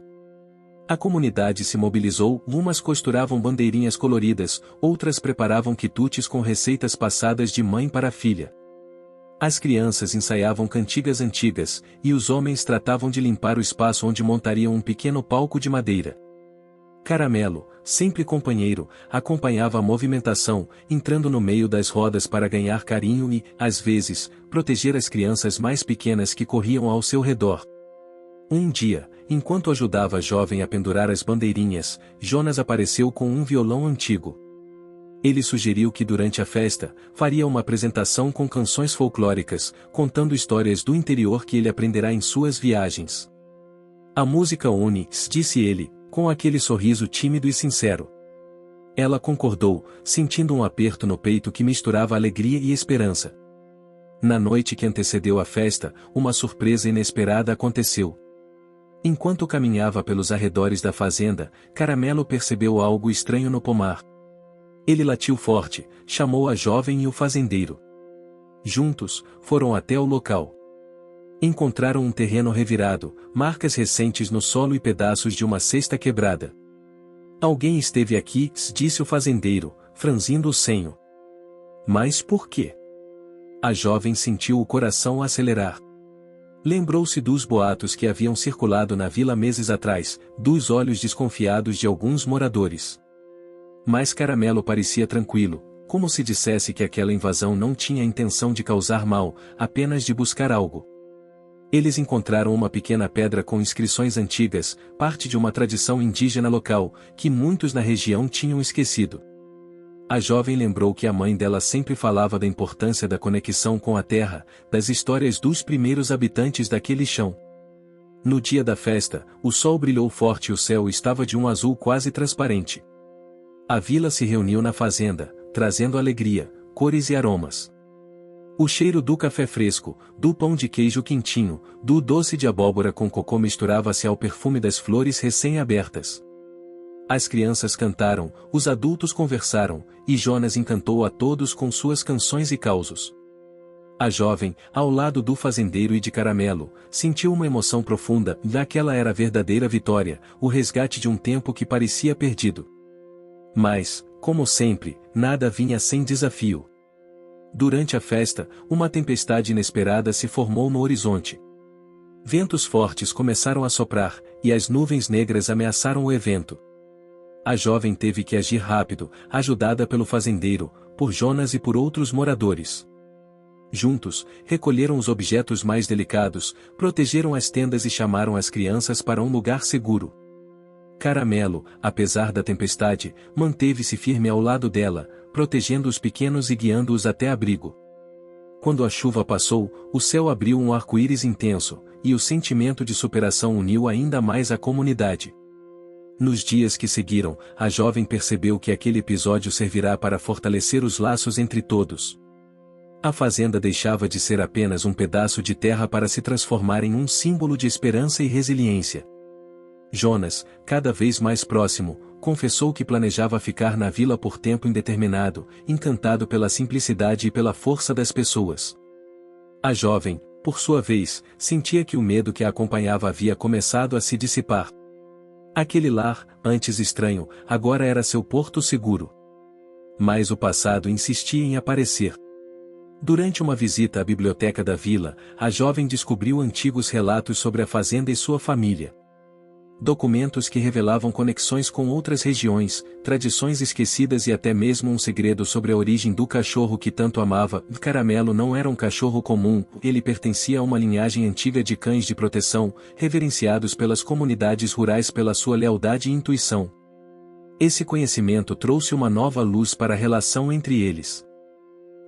A comunidade se mobilizou, umas costuravam bandeirinhas coloridas, outras preparavam quitutes com receitas passadas de mãe para filha. As crianças ensaiavam cantigas antigas, e os homens tratavam de limpar o espaço onde montariam um pequeno palco de madeira. Caramelo, sempre companheiro, acompanhava a movimentação, entrando no meio das rodas para ganhar carinho e, às vezes, proteger as crianças mais pequenas que corriam ao seu redor. Um dia, enquanto ajudava a jovem a pendurar as bandeirinhas, Jonas apareceu com um violão antigo. Ele sugeriu que durante a festa, faria uma apresentação com canções folclóricas, contando histórias do interior que ele aprenderá em suas viagens. A música une, disse ele, com aquele sorriso tímido e sincero. Ela concordou, sentindo um aperto no peito que misturava alegria e esperança. Na noite que antecedeu a festa, uma surpresa inesperada aconteceu. Enquanto caminhava pelos arredores da fazenda, Caramelo percebeu algo estranho no pomar. Ele latiu forte, chamou a jovem e o fazendeiro. Juntos, foram até o local. Encontraram um terreno revirado, marcas recentes no solo e pedaços de uma cesta quebrada. Alguém esteve aqui, disse o fazendeiro, franzindo o senho. Mas por quê? A jovem sentiu o coração acelerar. Lembrou-se dos boatos que haviam circulado na vila meses atrás, dos olhos desconfiados de alguns moradores. Mas Caramelo parecia tranquilo, como se dissesse que aquela invasão não tinha intenção de causar mal, apenas de buscar algo. Eles encontraram uma pequena pedra com inscrições antigas, parte de uma tradição indígena local, que muitos na região tinham esquecido. A jovem lembrou que a mãe dela sempre falava da importância da conexão com a terra, das histórias dos primeiros habitantes daquele chão. No dia da festa, o sol brilhou forte e o céu estava de um azul quase transparente. A vila se reuniu na fazenda, trazendo alegria, cores e aromas. O cheiro do café fresco, do pão de queijo quentinho, do doce de abóbora com cocô misturava-se ao perfume das flores recém-abertas. As crianças cantaram, os adultos conversaram, e Jonas encantou a todos com suas canções e causos. A jovem, ao lado do fazendeiro e de Caramelo, sentiu uma emoção profunda, e aquela era a verdadeira vitória, o resgate de um tempo que parecia perdido. Mas, como sempre, nada vinha sem desafio. Durante a festa, uma tempestade inesperada se formou no horizonte. Ventos fortes começaram a soprar, e as nuvens negras ameaçaram o evento. A jovem teve que agir rápido, ajudada pelo fazendeiro, por Jonas e por outros moradores. Juntos, recolheram os objetos mais delicados, protegeram as tendas e chamaram as crianças para um lugar seguro. Caramelo, apesar da tempestade, manteve-se firme ao lado dela, protegendo os pequenos e guiando-os até abrigo. Quando a chuva passou, o céu abriu um arco-íris intenso, e o sentimento de superação uniu ainda mais a comunidade. Nos dias que seguiram, a jovem percebeu que aquele episódio servirá para fortalecer os laços entre todos. A fazenda deixava de ser apenas um pedaço de terra para se transformar em um símbolo de esperança e resiliência. Jonas, cada vez mais próximo, confessou que planejava ficar na vila por tempo indeterminado, encantado pela simplicidade e pela força das pessoas. A jovem, por sua vez, sentia que o medo que a acompanhava havia começado a se dissipar. Aquele lar, antes estranho, agora era seu porto seguro. Mas o passado insistia em aparecer. Durante uma visita à biblioteca da vila, a jovem descobriu antigos relatos sobre a fazenda e sua família. Documentos que revelavam conexões com outras regiões, tradições esquecidas e até mesmo um segredo sobre a origem do cachorro que tanto amava. Caramelo não era um cachorro comum, ele pertencia a uma linhagem antiga de cães de proteção, reverenciados pelas comunidades rurais pela sua lealdade e intuição. Esse conhecimento trouxe uma nova luz para a relação entre eles.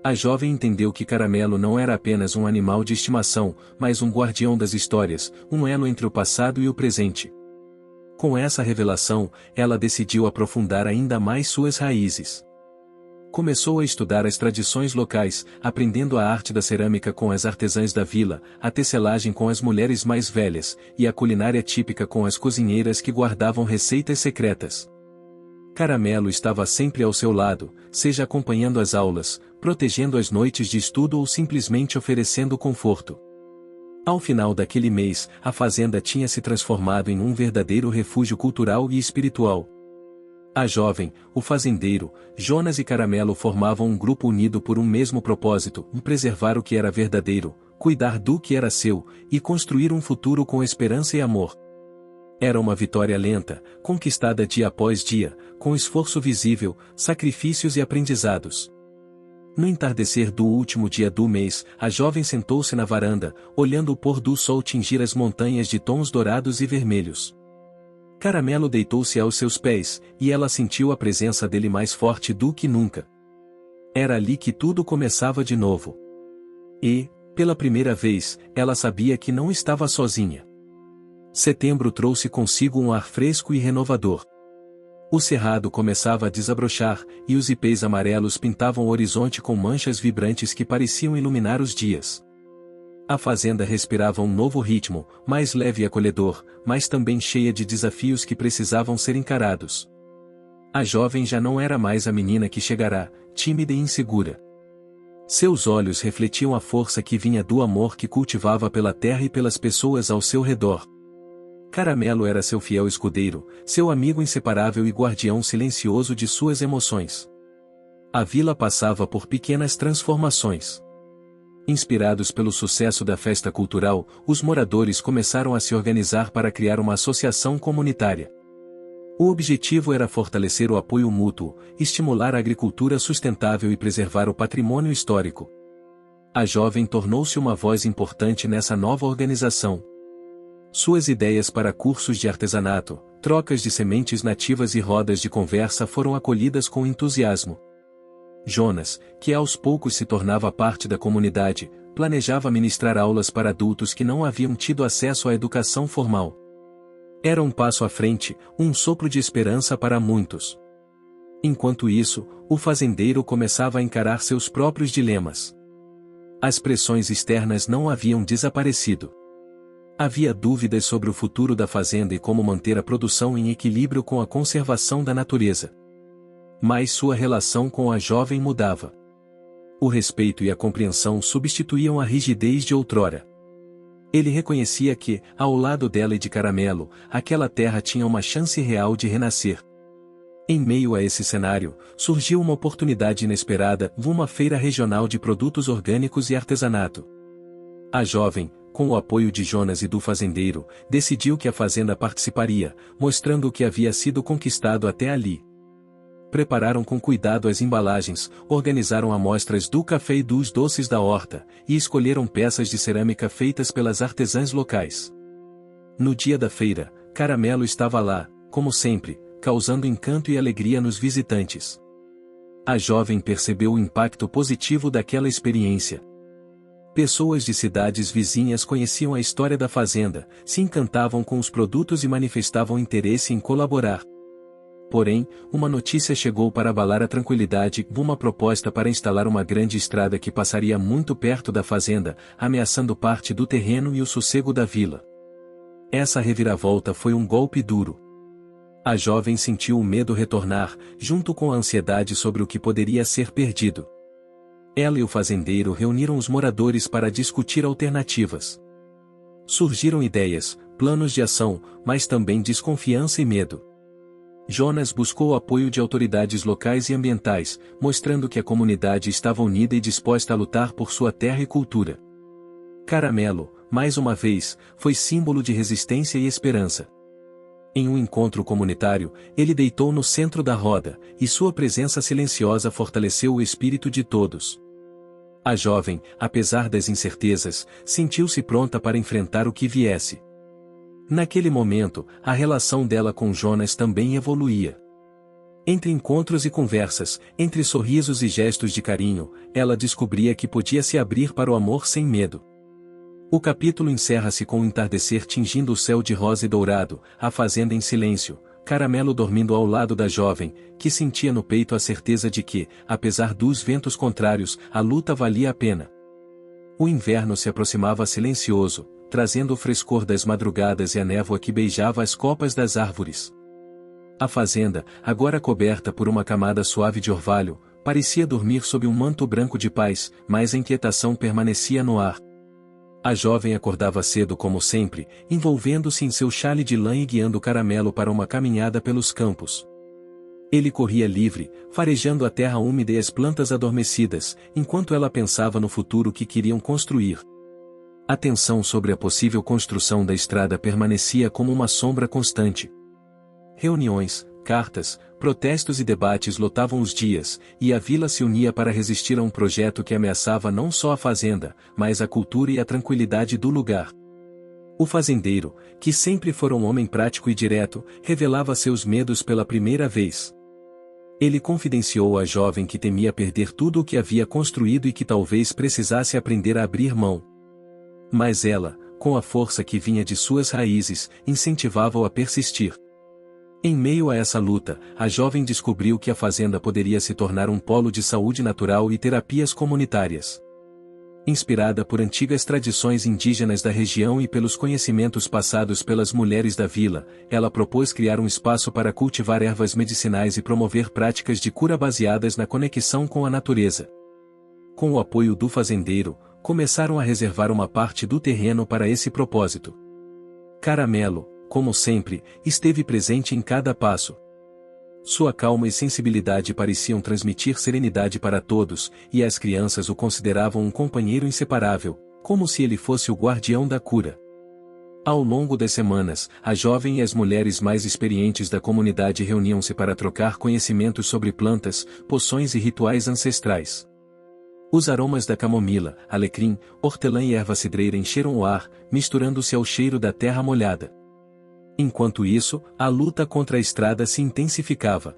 A jovem entendeu que Caramelo não era apenas um animal de estimação, mas um guardião das histórias, um elo entre o passado e o presente. Com essa revelação, ela decidiu aprofundar ainda mais suas raízes. Começou a estudar as tradições locais, aprendendo a arte da cerâmica com as artesãs da vila, a tecelagem com as mulheres mais velhas, e a culinária típica com as cozinheiras que guardavam receitas secretas. Caramelo estava sempre ao seu lado, seja acompanhando as aulas, protegendo as noites de estudo ou simplesmente oferecendo conforto. Ao final daquele mês, a fazenda tinha se transformado em um verdadeiro refúgio cultural e espiritual. A jovem, o fazendeiro, Jonas e Caramelo formavam um grupo unido por um mesmo propósito: preservar o que era verdadeiro, cuidar do que era seu, e construir um futuro com esperança e amor. Era uma vitória lenta, conquistada dia após dia, com esforço visível, sacrifícios e aprendizados. No entardecer do último dia do mês, a jovem sentou-se na varanda, olhando o pôr do sol tingir as montanhas de tons dourados e vermelhos. Caramelo deitou-se aos seus pés, e ela sentiu a presença dele mais forte do que nunca. Era ali que tudo começava de novo. E, pela primeira vez, ela sabia que não estava sozinha. Setembro trouxe consigo um ar fresco e renovador. O cerrado começava a desabrochar, e os ipês amarelos pintavam o horizonte com manchas vibrantes que pareciam iluminar os dias. A fazenda respirava um novo ritmo, mais leve e acolhedor, mas também cheia de desafios que precisavam ser encarados. A jovem já não era mais a menina que chegará, tímida e insegura. Seus olhos refletiam a força que vinha do amor que cultivava pela terra e pelas pessoas ao seu redor. Caramelo era seu fiel escudeiro, seu amigo inseparável e guardião silencioso de suas emoções. A vila passava por pequenas transformações. Inspirados pelo sucesso da festa cultural, os moradores começaram a se organizar para criar uma associação comunitária. O objetivo era fortalecer o apoio mútuo, estimular a agricultura sustentável e preservar o patrimônio histórico. A jovem tornou-se uma voz importante nessa nova organização. Suas ideias para cursos de artesanato, trocas de sementes nativas e rodas de conversa foram acolhidas com entusiasmo. Jonas, que aos poucos se tornava parte da comunidade, planejava ministrar aulas para adultos que não haviam tido acesso à educação formal. Era um passo à frente, um sopro de esperança para muitos. Enquanto isso, o fazendeiro começava a encarar seus próprios dilemas. As pressões externas não haviam desaparecido. Havia dúvidas sobre o futuro da fazenda e como manter a produção em equilíbrio com a conservação da natureza. Mas sua relação com a jovem mudava. O respeito e a compreensão substituíam a rigidez de outrora. Ele reconhecia que, ao lado dela e de Caramelo, aquela terra tinha uma chance real de renascer. Em meio a esse cenário, surgiu uma oportunidade inesperada: uma feira regional de produtos orgânicos e artesanato. A jovem, com o apoio de Jonas e do fazendeiro, decidiu que a fazenda participaria, mostrando o que havia sido conquistado até ali. Prepararam com cuidado as embalagens, organizaram amostras do café e dos doces da horta, e escolheram peças de cerâmica feitas pelas artesãs locais. No dia da feira, Caramelo estava lá, como sempre, causando encanto e alegria nos visitantes. A jovem percebeu o impacto positivo daquela experiência. Pessoas de cidades vizinhas conheciam a história da fazenda, se encantavam com os produtos e manifestavam interesse em colaborar. Porém, uma notícia chegou para abalar a tranquilidade: uma proposta para instalar uma grande estrada que passaria muito perto da fazenda, ameaçando parte do terreno e o sossego da vila. Essa reviravolta foi um golpe duro. A jovem sentiu o medo retornar, junto com a ansiedade sobre o que poderia ser perdido. Ela e o fazendeiro reuniram os moradores para discutir alternativas. Surgiram ideias, planos de ação, mas também desconfiança e medo. Jonas buscou o apoio de autoridades locais e ambientais, mostrando que a comunidade estava unida e disposta a lutar por sua terra e cultura. Caramelo, mais uma vez, foi símbolo de resistência e esperança. Em um encontro comunitário, ele deitou no centro da roda, e sua presença silenciosa fortaleceu o espírito de todos. A jovem, apesar das incertezas, sentiu-se pronta para enfrentar o que viesse. Naquele momento, a relação dela com Jonas também evoluía. Entre encontros e conversas, entre sorrisos e gestos de carinho, ela descobria que podia se abrir para o amor sem medo. O capítulo encerra-se com o entardecer tingindo o céu de rosa e dourado, a fazenda em silêncio, Caramelo dormindo ao lado da jovem, que sentia no peito a certeza de que, apesar dos ventos contrários, a luta valia a pena. O inverno se aproximava silencioso, trazendo o frescor das madrugadas e a névoa que beijava as copas das árvores. A fazenda, agora coberta por uma camada suave de orvalho, parecia dormir sob um manto branco de paz, mas a inquietação permanecia no ar. A jovem acordava cedo como sempre, envolvendo-se em seu chale de lã e guiando Caramelo para uma caminhada pelos campos. Ele corria livre, farejando a terra úmida e as plantas adormecidas, enquanto ela pensava no futuro que queriam construir. A tensão sobre a possível construção da estrada permanecia como uma sombra constante. Reuniões, cartas, protestos e debates lotavam os dias, e a vila se unia para resistir a um projeto que ameaçava não só a fazenda, mas a cultura e a tranquilidade do lugar. O fazendeiro, que sempre fora um homem prático e direto, revelava seus medos pela primeira vez. Ele confidenciou à jovem que temia perder tudo o que havia construído e que talvez precisasse aprender a abrir mão. Mas ela, com a força que vinha de suas raízes, incentivava-o a persistir. Em meio a essa luta, a jovem descobriu que a fazenda poderia se tornar um polo de saúde natural e terapias comunitárias. Inspirada por antigas tradições indígenas da região e pelos conhecimentos passados pelas mulheres da vila, ela propôs criar um espaço para cultivar ervas medicinais e promover práticas de cura baseadas na conexão com a natureza. Com o apoio do fazendeiro, começaram a reservar uma parte do terreno para esse propósito. Caramelo, como sempre, esteve presente em cada passo. Sua calma e sensibilidade pareciam transmitir serenidade para todos, e as crianças o consideravam um companheiro inseparável, como se ele fosse o guardião da cura. Ao longo das semanas, a jovem e as mulheres mais experientes da comunidade reuniam-se para trocar conhecimentos sobre plantas, poções e rituais ancestrais. Os aromas da camomila, alecrim, hortelã e erva cidreira encheram o ar, misturando-se ao cheiro da terra molhada. Enquanto isso, a luta contra a estrada se intensificava.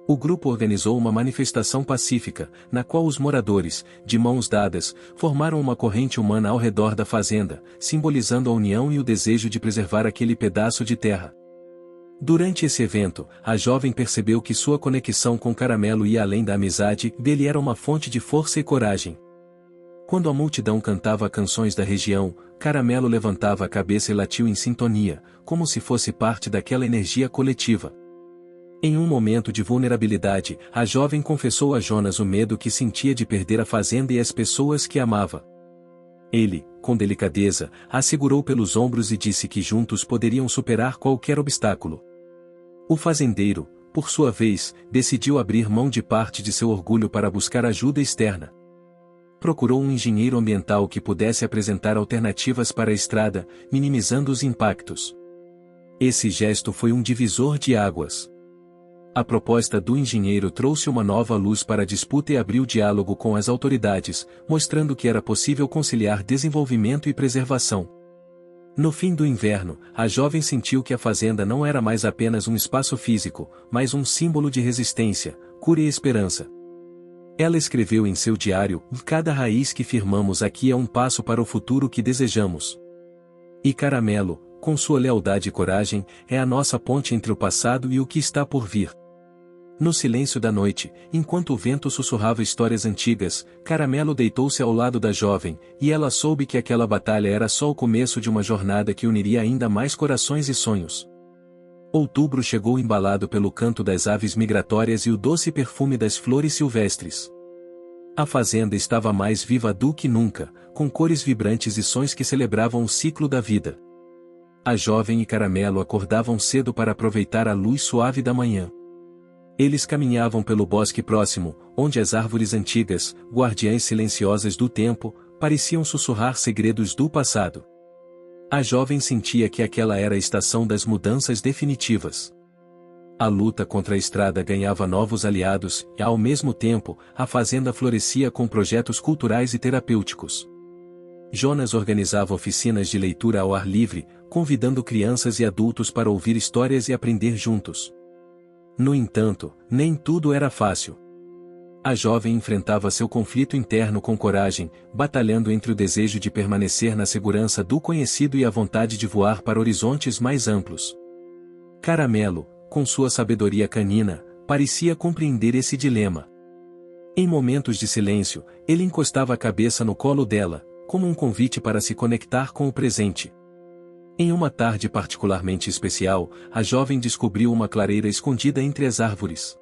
O grupo organizou uma manifestação pacífica, na qual os moradores, de mãos dadas, formaram uma corrente humana ao redor da fazenda, simbolizando a união e o desejo de preservar aquele pedaço de terra. Durante esse evento, a jovem percebeu que sua conexão com Caramelo ia além da amizade, dele era uma fonte de força e coragem. Quando a multidão cantava canções da região, Caramelo levantava a cabeça e latiu em sintonia, como se fosse parte daquela energia coletiva. Em um momento de vulnerabilidade, a jovem confessou a Jonas o medo que sentia de perder a fazenda e as pessoas que amava. Ele, com delicadeza, a segurou pelos ombros e disse que juntos poderiam superar qualquer obstáculo. O fazendeiro, por sua vez, decidiu abrir mão de parte de seu orgulho para buscar ajuda externa. Procurou um engenheiro ambiental que pudesse apresentar alternativas para a estrada, minimizando os impactos. Esse gesto foi um divisor de águas. A proposta do engenheiro trouxe uma nova luz para a disputa e abriu diálogo com as autoridades, mostrando que era possível conciliar desenvolvimento e preservação. No fim do inverno, a jovem sentiu que a fazenda não era mais apenas um espaço físico, mas um símbolo de resistência, cura e esperança. Ela escreveu em seu diário: "Cada raiz que firmamos aqui é um passo para o futuro que desejamos. E Caramelo, com sua lealdade e coragem, é a nossa ponte entre o passado e o que está por vir." No silêncio da noite, enquanto o vento sussurrava histórias antigas, Caramelo deitou-se ao lado da jovem, e ela soube que aquela batalha era só o começo de uma jornada que uniria ainda mais corações e sonhos. Outubro chegou embalado pelo canto das aves migratórias e o doce perfume das flores silvestres. A fazenda estava mais viva do que nunca, com cores vibrantes e sons que celebravam o ciclo da vida. A jovem e Caramelo acordavam cedo para aproveitar a luz suave da manhã. Eles caminhavam pelo bosque próximo, onde as árvores antigas, guardiãs silenciosas do tempo, pareciam sussurrar segredos do passado. A jovem sentia que aquela era a estação das mudanças definitivas. A luta contra a estrada ganhava novos aliados, e ao mesmo tempo, a fazenda florescia com projetos culturais e terapêuticos. Jonas organizava oficinas de leitura ao ar livre, convidando crianças e adultos para ouvir histórias e aprender juntos. No entanto, nem tudo era fácil. A jovem enfrentava seu conflito interno com coragem, batalhando entre o desejo de permanecer na segurança do conhecido e a vontade de voar para horizontes mais amplos. Caramelo, com sua sabedoria canina, parecia compreender esse dilema. Em momentos de silêncio, ele encostava a cabeça no colo dela, como um convite para se conectar com o presente. Em uma tarde particularmente especial, a jovem descobriu uma clareira escondida entre as árvores.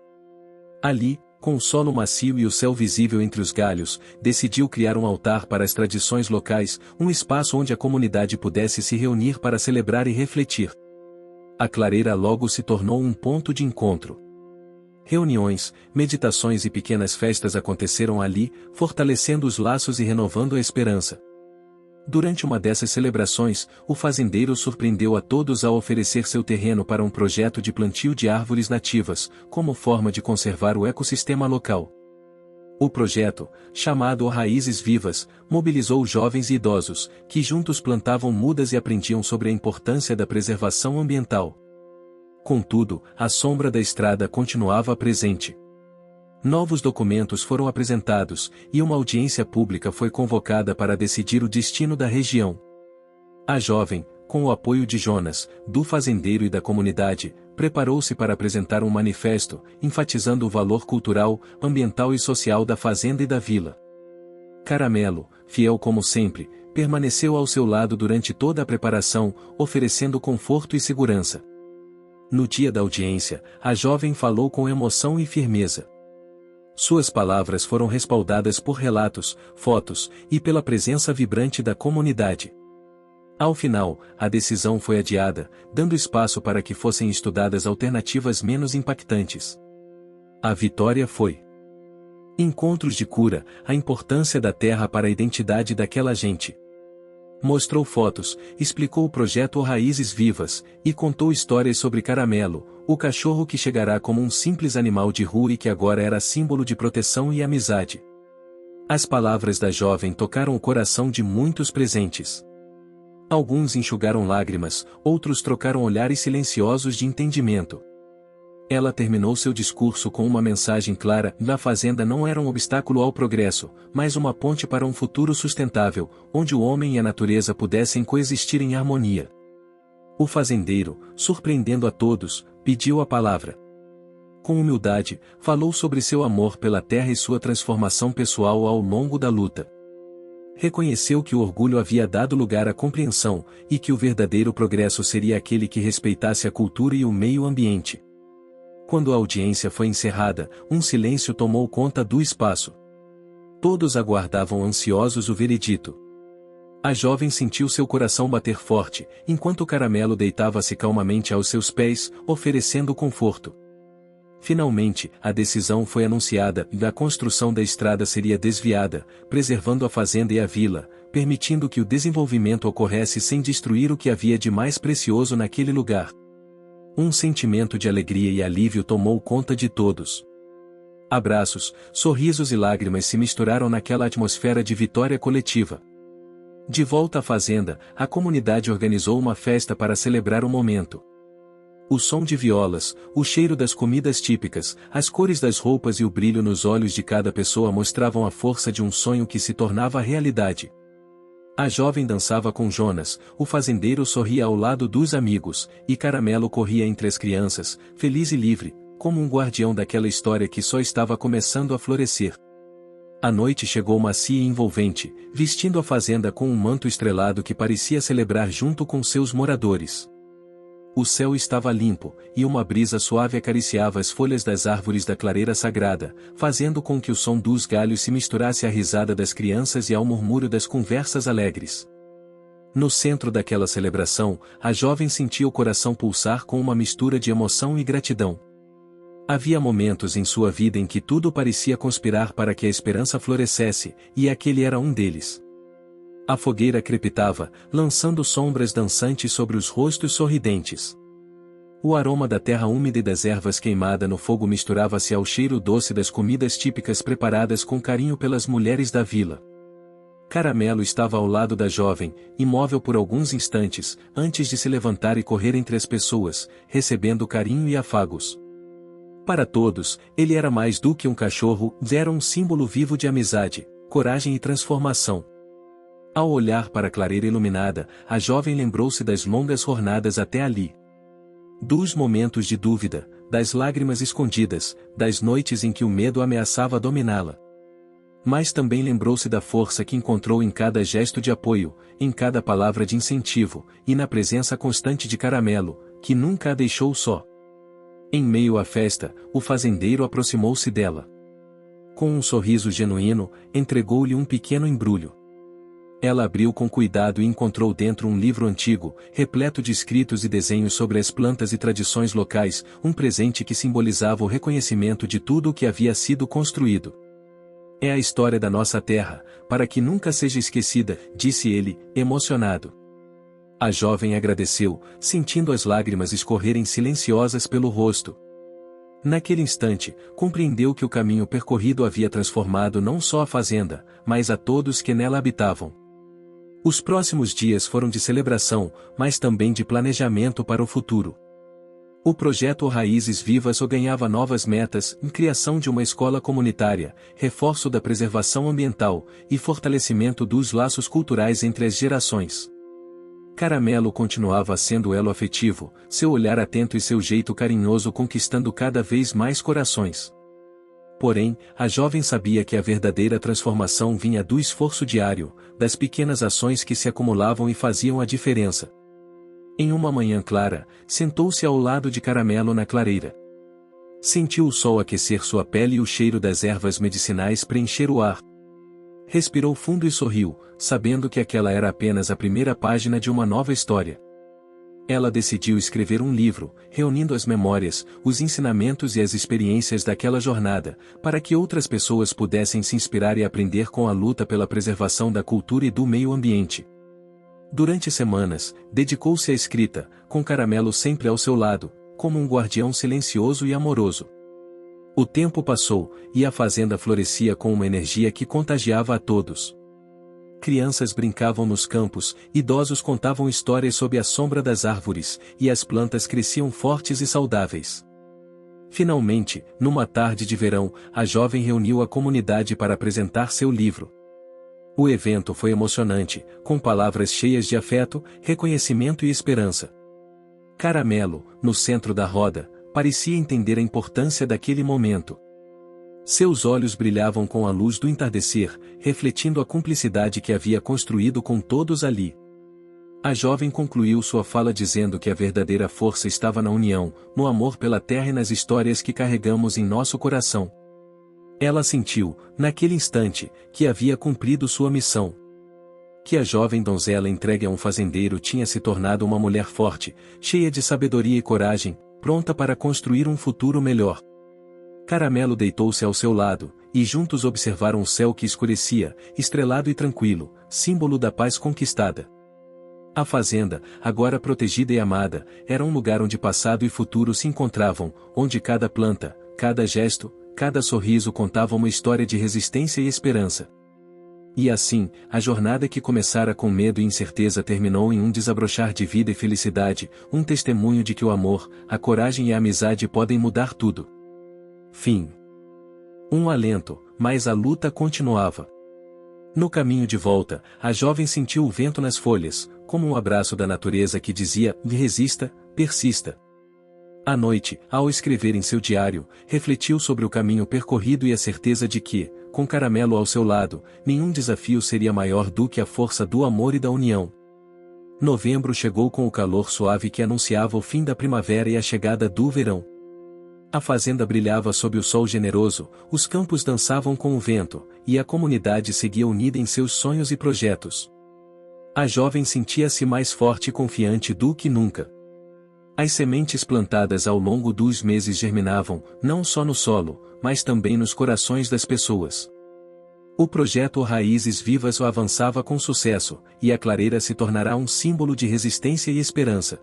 Ali, com o solo macio e o céu visível entre os galhos, decidiu criar um altar para as tradições locais, um espaço onde a comunidade pudesse se reunir para celebrar e refletir. A clareira logo se tornou um ponto de encontro. Reuniões, meditações e pequenas festas aconteceram ali, fortalecendo os laços e renovando a esperança. Durante uma dessas celebrações, o fazendeiro surpreendeu a todos ao oferecer seu terreno para um projeto de plantio de árvores nativas, como forma de conservar o ecossistema local. O projeto, chamado Raízes Vivas, mobilizou jovens e idosos, que juntos plantavam mudas e aprendiam sobre a importância da preservação ambiental. Contudo, a sombra da estrada continuava presente. Novos documentos foram apresentados, e uma audiência pública foi convocada para decidir o destino da região. A jovem, com o apoio de Jonas, do fazendeiro e da comunidade, preparou-se para apresentar um manifesto, enfatizando o valor cultural, ambiental e social da fazenda e da vila. Caramelo, fiel como sempre, permaneceu ao seu lado durante toda a preparação, oferecendo conforto e segurança. No dia da audiência, a jovem falou com emoção e firmeza. Suas palavras foram respaldadas por relatos, fotos, e pela presença vibrante da comunidade. Ao final, a decisão foi adiada, dando espaço para que fossem estudadas alternativas menos impactantes. A vitória foi encontros de cura, a importância da terra para a identidade daquela gente. Mostrou fotos, explicou o projeto Raízes Vivas, e contou histórias sobre Caramelo, o cachorro que chegará como um simples animal de rua e que agora era símbolo de proteção e amizade. As palavras da jovem tocaram o coração de muitos presentes. Alguns enxugaram lágrimas, outros trocaram olhares silenciosos de entendimento. Ela terminou seu discurso com uma mensagem clara: a fazenda não era um obstáculo ao progresso, mas uma ponte para um futuro sustentável, onde o homem e a natureza pudessem coexistir em harmonia. O fazendeiro, surpreendendo a todos, pediu a palavra. Com humildade, falou sobre seu amor pela terra e sua transformação pessoal ao longo da luta. Reconheceu que o orgulho havia dado lugar à compreensão, e que o verdadeiro progresso seria aquele que respeitasse a cultura e o meio ambiente. Quando a audiência foi encerrada, um silêncio tomou conta do espaço. Todos aguardavam ansiosos o veredito. A jovem sentiu seu coração bater forte, enquanto o Caramelo deitava-se calmamente aos seus pés, oferecendo conforto. Finalmente, a decisão foi anunciada e a construção da estrada seria desviada, preservando a fazenda e a vila, permitindo que o desenvolvimento ocorresse sem destruir o que havia de mais precioso naquele lugar. Um sentimento de alegria e alívio tomou conta de todos. Abraços, sorrisos e lágrimas se misturaram naquela atmosfera de vitória coletiva. De volta à fazenda, a comunidade organizou uma festa para celebrar o momento. O som de violas, o cheiro das comidas típicas, as cores das roupas e o brilho nos olhos de cada pessoa mostravam a força de um sonho que se tornava realidade. A jovem dançava com Jonas, o fazendeiro sorria ao lado dos amigos, e Caramelo corria entre as crianças, feliz e livre, como um guardião daquela história que só estava começando a florescer. A noite chegou macia e envolvente, vestindo a fazenda com um manto estrelado que parecia celebrar junto com seus moradores. O céu estava limpo, e uma brisa suave acariciava as folhas das árvores da clareira sagrada, fazendo com que o som dos galhos se misturasse à risada das crianças e ao murmúrio das conversas alegres. No centro daquela celebração, a jovem sentia o coração pulsar com uma mistura de emoção e gratidão. Havia momentos em sua vida em que tudo parecia conspirar para que a esperança florescesse, e aquele era um deles. A fogueira crepitava, lançando sombras dançantes sobre os rostos sorridentes. O aroma da terra úmida e das ervas queimada no fogo misturava-se ao cheiro doce das comidas típicas preparadas com carinho pelas mulheres da vila. Caramelo estava ao lado da jovem, imóvel por alguns instantes, antes de se levantar e correr entre as pessoas, recebendo carinho e afagos. Para todos, ele era mais do que um cachorro, era um símbolo vivo de amizade, coragem e transformação. Ao olhar para a clareira iluminada, a jovem lembrou-se das longas jornadas até ali. Dos momentos de dúvida, das lágrimas escondidas, das noites em que o medo ameaçava dominá-la. Mas também lembrou-se da força que encontrou em cada gesto de apoio, em cada palavra de incentivo, e na presença constante de Caramelo, que nunca a deixou só. Em meio à festa, o fazendeiro aproximou-se dela. Com um sorriso genuíno, entregou-lhe um pequeno embrulho. Ela abriu com cuidado e encontrou dentro um livro antigo, repleto de escritos e desenhos sobre as plantas e tradições locais, um presente que simbolizava o reconhecimento de tudo o que havia sido construído. É a história da nossa terra, para que nunca seja esquecida, disse ele, emocionado. A jovem agradeceu, sentindo as lágrimas escorrerem silenciosas pelo rosto. Naquele instante, compreendeu que o caminho percorrido havia transformado não só a fazenda, mas a todos que nela habitavam. Os próximos dias foram de celebração, mas também de planejamento para o futuro. O projeto Raízes Vivas ganhava novas metas, criação de uma escola comunitária, reforço da preservação ambiental e fortalecimento dos laços culturais entre as gerações. Caramelo continuava sendo o elo afetivo, seu olhar atento e seu jeito carinhoso conquistando cada vez mais corações. Porém, a jovem sabia que a verdadeira transformação vinha do esforço diário, das pequenas ações que se acumulavam e faziam a diferença. Em uma manhã clara, sentou-se ao lado de Caramelo na clareira. Sentiu o sol aquecer sua pele e o cheiro das ervas medicinais preencher o ar. Respirou fundo e sorriu, sabendo que aquela era apenas a primeira página de uma nova história. Ela decidiu escrever um livro, reunindo as memórias, os ensinamentos e as experiências daquela jornada, para que outras pessoas pudessem se inspirar e aprender com a luta pela preservação da cultura e do meio ambiente. Durante semanas, dedicou-se à escrita, com Caramelo sempre ao seu lado, como um guardião silencioso e amoroso. O tempo passou, e a fazenda florescia com uma energia que contagiava a todos. Crianças brincavam nos campos, idosos contavam histórias sob a sombra das árvores, e as plantas cresciam fortes e saudáveis. Finalmente, numa tarde de verão, a jovem reuniu a comunidade para apresentar seu livro. O evento foi emocionante, com palavras cheias de afeto, reconhecimento e esperança. Caramelo, no centro da roda, parecia entender a importância daquele momento. Seus olhos brilhavam com a luz do entardecer, refletindo a cumplicidade que havia construído com todos ali. A jovem concluiu sua fala dizendo que a verdadeira força estava na união, no amor pela terra e nas histórias que carregamos em nosso coração. Ela sentiu, naquele instante, que havia cumprido sua missão. Que a jovem donzela entregue a um fazendeiro tinha se tornado uma mulher forte, cheia de sabedoria e coragem, pronta para construir um futuro melhor. Caramelo deitou-se ao seu lado, e juntos observaram o céu que escurecia, estrelado e tranquilo, símbolo da paz conquistada. A fazenda, agora protegida e amada, era um lugar onde passado e futuro se encontravam, onde cada planta, cada gesto, cada sorriso contava uma história de resistência e esperança. E assim, a jornada que começara com medo e incerteza terminou em um desabrochar de vida e felicidade, um testemunho de que o amor, a coragem e a amizade podem mudar tudo. Fim. Um alento, mas a luta continuava. No caminho de volta, a jovem sentiu o vento nas folhas, como um abraço da natureza que dizia: resista, persista. À noite, ao escrever em seu diário, refletiu sobre o caminho percorrido e a certeza de que, com Caramelo ao seu lado, nenhum desafio seria maior do que a força do amor e da união. Novembro chegou com o calor suave que anunciava o fim da primavera e a chegada do verão. A fazenda brilhava sob o sol generoso, os campos dançavam com o vento, e a comunidade seguia unida em seus sonhos e projetos. A jovem sentia-se mais forte e confiante do que nunca. As sementes plantadas ao longo dos meses germinavam, não só no solo, mas também nos corações das pessoas. O projeto Raízes Vivas avançava com sucesso, e a clareira se tornará um símbolo de resistência e esperança.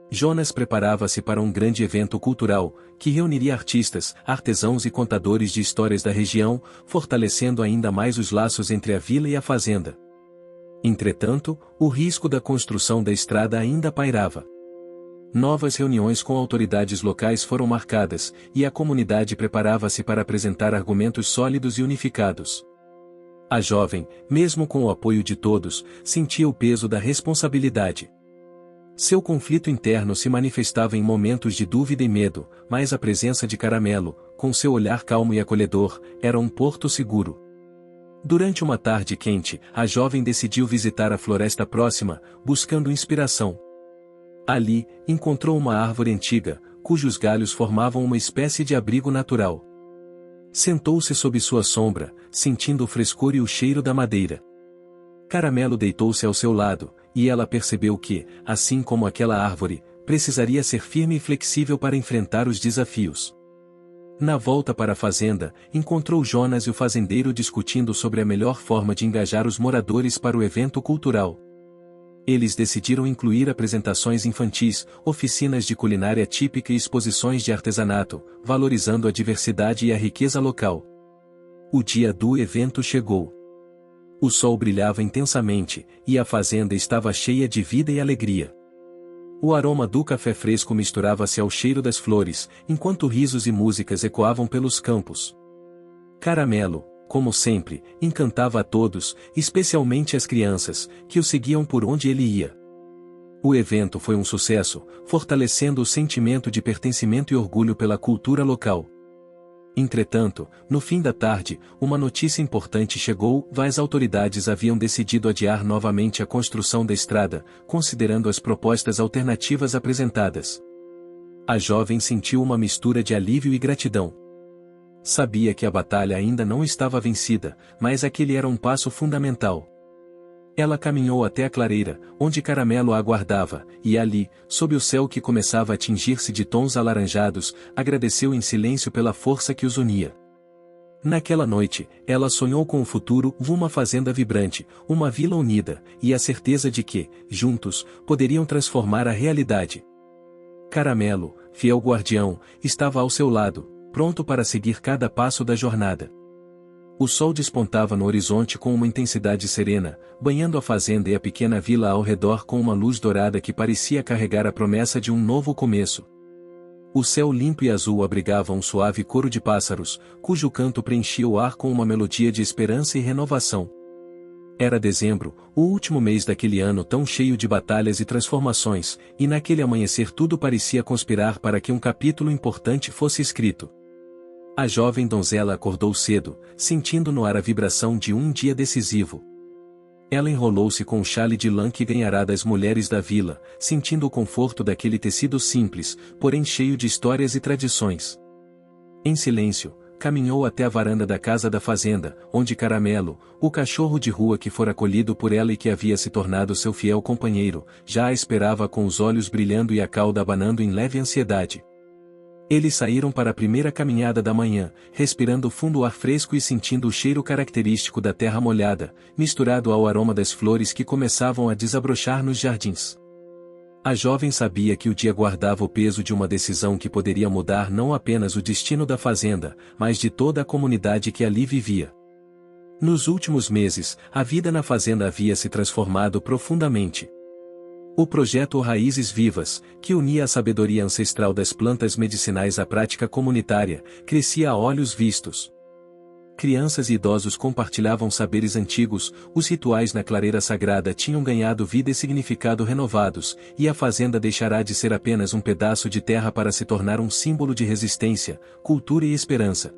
Jonas preparava-se para um grande evento cultural, que reuniria artistas, artesãos e contadores de histórias da região, fortalecendo ainda mais os laços entre a vila e a fazenda. Entretanto, o risco da construção da estrada ainda pairava. Novas reuniões com autoridades locais foram marcadas, e a comunidade preparava-se para apresentar argumentos sólidos e unificados. A jovem, mesmo com o apoio de todos, sentia o peso da responsabilidade. Seu conflito interno se manifestava em momentos de dúvida e medo, mas a presença de Caramelo, com seu olhar calmo e acolhedor, era um porto seguro. Durante uma tarde quente, a jovem decidiu visitar a floresta próxima, buscando inspiração. Ali, encontrou uma árvore antiga, cujos galhos formavam uma espécie de abrigo natural. Sentou-se sob sua sombra, sentindo o frescor e o cheiro da madeira. Caramelo deitou-se ao seu lado, e ela percebeu que, assim como aquela árvore, precisaria ser firme e flexível para enfrentar os desafios. Na volta para a fazenda, encontrou Jonas e o fazendeiro discutindo sobre a melhor forma de engajar os moradores para o evento cultural. Eles decidiram incluir apresentações infantis, oficinas de culinária típica e exposições de artesanato, valorizando a diversidade e a riqueza local. O dia do evento chegou. O sol brilhava intensamente, e a fazenda estava cheia de vida e alegria. O aroma do café fresco misturava-se ao cheiro das flores, enquanto risos e músicas ecoavam pelos campos. Caramelo, como sempre, encantava a todos, especialmente as crianças, que o seguiam por onde ele ia. O evento foi um sucesso, fortalecendo o sentimento de pertencimento e orgulho pela cultura local. Entretanto, no fim da tarde, uma notícia importante chegou: as autoridades haviam decidido adiar novamente a construção da estrada, considerando as propostas alternativas apresentadas. A jovem sentiu uma mistura de alívio e gratidão. Sabia que a batalha ainda não estava vencida, mas aquele era um passo fundamental. Ela caminhou até a clareira, onde Caramelo a aguardava, e ali, sob o céu que começava a tingir-se de tons alaranjados, agradeceu em silêncio pela força que os unia. Naquela noite, ela sonhou com o futuro, uma fazenda vibrante, uma vila unida, e a certeza de que, juntos, poderiam transformar a realidade. Caramelo, fiel guardião, estava ao seu lado, pronto para seguir cada passo da jornada. O sol despontava no horizonte com uma intensidade serena, banhando a fazenda e a pequena vila ao redor com uma luz dourada que parecia carregar a promessa de um novo começo. O céu limpo e azul abrigava um suave coro de pássaros, cujo canto preenchia o ar com uma melodia de esperança e renovação. Era dezembro, o último mês daquele ano tão cheio de batalhas e transformações, e naquele amanhecer tudo parecia conspirar para que um capítulo importante fosse escrito. A jovem donzela acordou cedo, sentindo no ar a vibração de um dia decisivo. Ela enrolou-se com o chale de lã que ganhará das mulheres da vila, sentindo o conforto daquele tecido simples, porém cheio de histórias e tradições. Em silêncio, caminhou até a varanda da casa da fazenda, onde Caramelo, o cachorro de rua que fora acolhido por ela e que havia se tornado seu fiel companheiro, já a esperava com os olhos brilhando e a cauda abanando em leve ansiedade. Eles saíram para a primeira caminhada da manhã, respirando fundo o ar fresco e sentindo o cheiro característico da terra molhada, misturado ao aroma das flores que começavam a desabrochar nos jardins. A jovem sabia que o dia guardava o peso de uma decisão que poderia mudar não apenas o destino da fazenda, mas de toda a comunidade que ali vivia. Nos últimos meses, a vida na fazenda havia se transformado profundamente. O projeto Raízes Vivas, que unia a sabedoria ancestral das plantas medicinais à prática comunitária, crescia a olhos vistos. Crianças e idosos compartilhavam saberes antigos, os rituais na clareira sagrada tinham ganhado vida e significado renovados, e a fazenda deixará de ser apenas um pedaço de terra para se tornar um símbolo de resistência, cultura e esperança.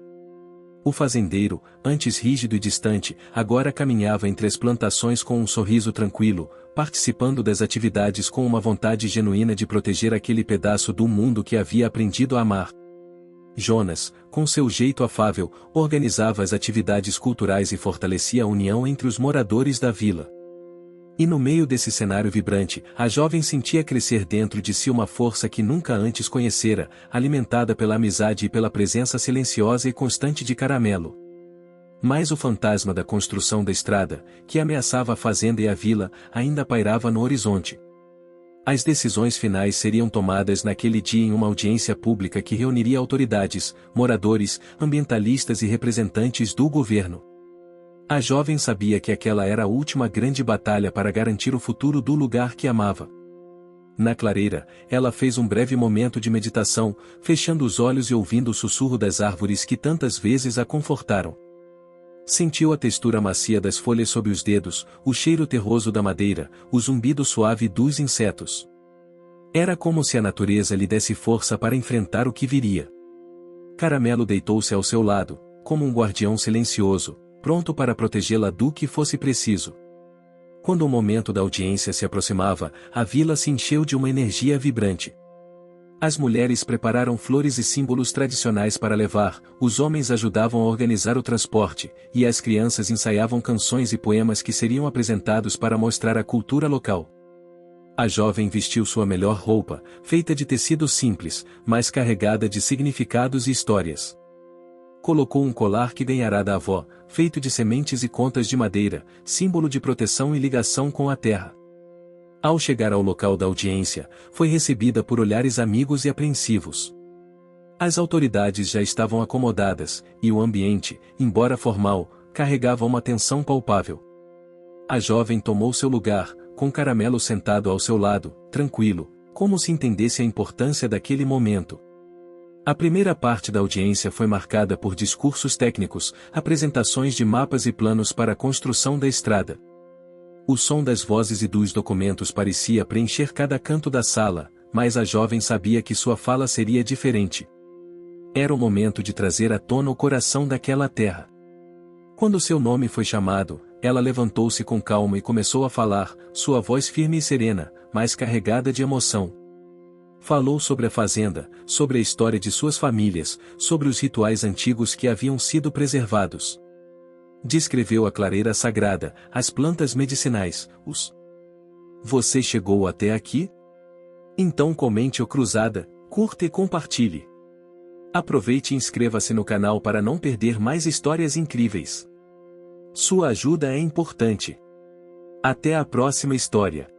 O fazendeiro, antes rígido e distante, agora caminhava entre as plantações com um sorriso tranquilo, participando das atividades com uma vontade genuína de proteger aquele pedaço do mundo que havia aprendido a amar. Jonas, com seu jeito afável, organizava as atividades culturais e fortalecia a união entre os moradores da vila. E no meio desse cenário vibrante, a jovem sentia crescer dentro de si uma força que nunca antes conhecera, alimentada pela amizade e pela presença silenciosa e constante de Caramelo. Mas o fantasma da construção da estrada, que ameaçava a fazenda e a vila, ainda pairava no horizonte. As decisões finais seriam tomadas naquele dia em uma audiência pública que reuniria autoridades, moradores, ambientalistas e representantes do governo. A jovem sabia que aquela era a última grande batalha para garantir o futuro do lugar que amava. Na clareira, ela fez um breve momento de meditação, fechando os olhos e ouvindo o sussurro das árvores que tantas vezes a confortaram. Sentiu a textura macia das folhas sob os dedos, o cheiro terroso da madeira, o zumbido suave dos insetos. Era como se a natureza lhe desse força para enfrentar o que viria. Caramelo deitou-se ao seu lado, como um guardião silencioso, pronto para protegê-la do que fosse preciso. Quando o momento da audiência se aproximava, a vila se encheu de uma energia vibrante. As mulheres prepararam flores e símbolos tradicionais para levar, os homens ajudavam a organizar o transporte, e as crianças ensaiavam canções e poemas que seriam apresentados para mostrar a cultura local. A jovem vestiu sua melhor roupa, feita de tecido simples, mas carregada de significados e histórias. Colocou um colar que ganhará da avó, feito de sementes e contas de madeira, símbolo de proteção e ligação com a terra. Ao chegar ao local da audiência, foi recebida por olhares amigos e apreensivos. As autoridades já estavam acomodadas, e o ambiente, embora formal, carregava uma tensão palpável. A jovem tomou seu lugar, com Caramelo sentado ao seu lado, tranquilo, como se entendesse a importância daquele momento. A primeira parte da audiência foi marcada por discursos técnicos, apresentações de mapas e planos para a construção da estrada. O som das vozes e dos documentos parecia preencher cada canto da sala, mas a jovem sabia que sua fala seria diferente. Era o momento de trazer à tona o coração daquela terra. Quando seu nome foi chamado, ela levantou-se com calma e começou a falar, sua voz firme e serena, mas carregada de emoção. Falou sobre a fazenda, sobre a história de suas famílias, sobre os rituais antigos que haviam sido preservados. Descreveu a clareira sagrada, as plantas medicinais, os... Você chegou até aqui? Então comente o Cruzada, curta e compartilhe. Aproveite e inscreva-se no canal para não perder mais histórias incríveis. Sua ajuda é importante. Até a próxima história.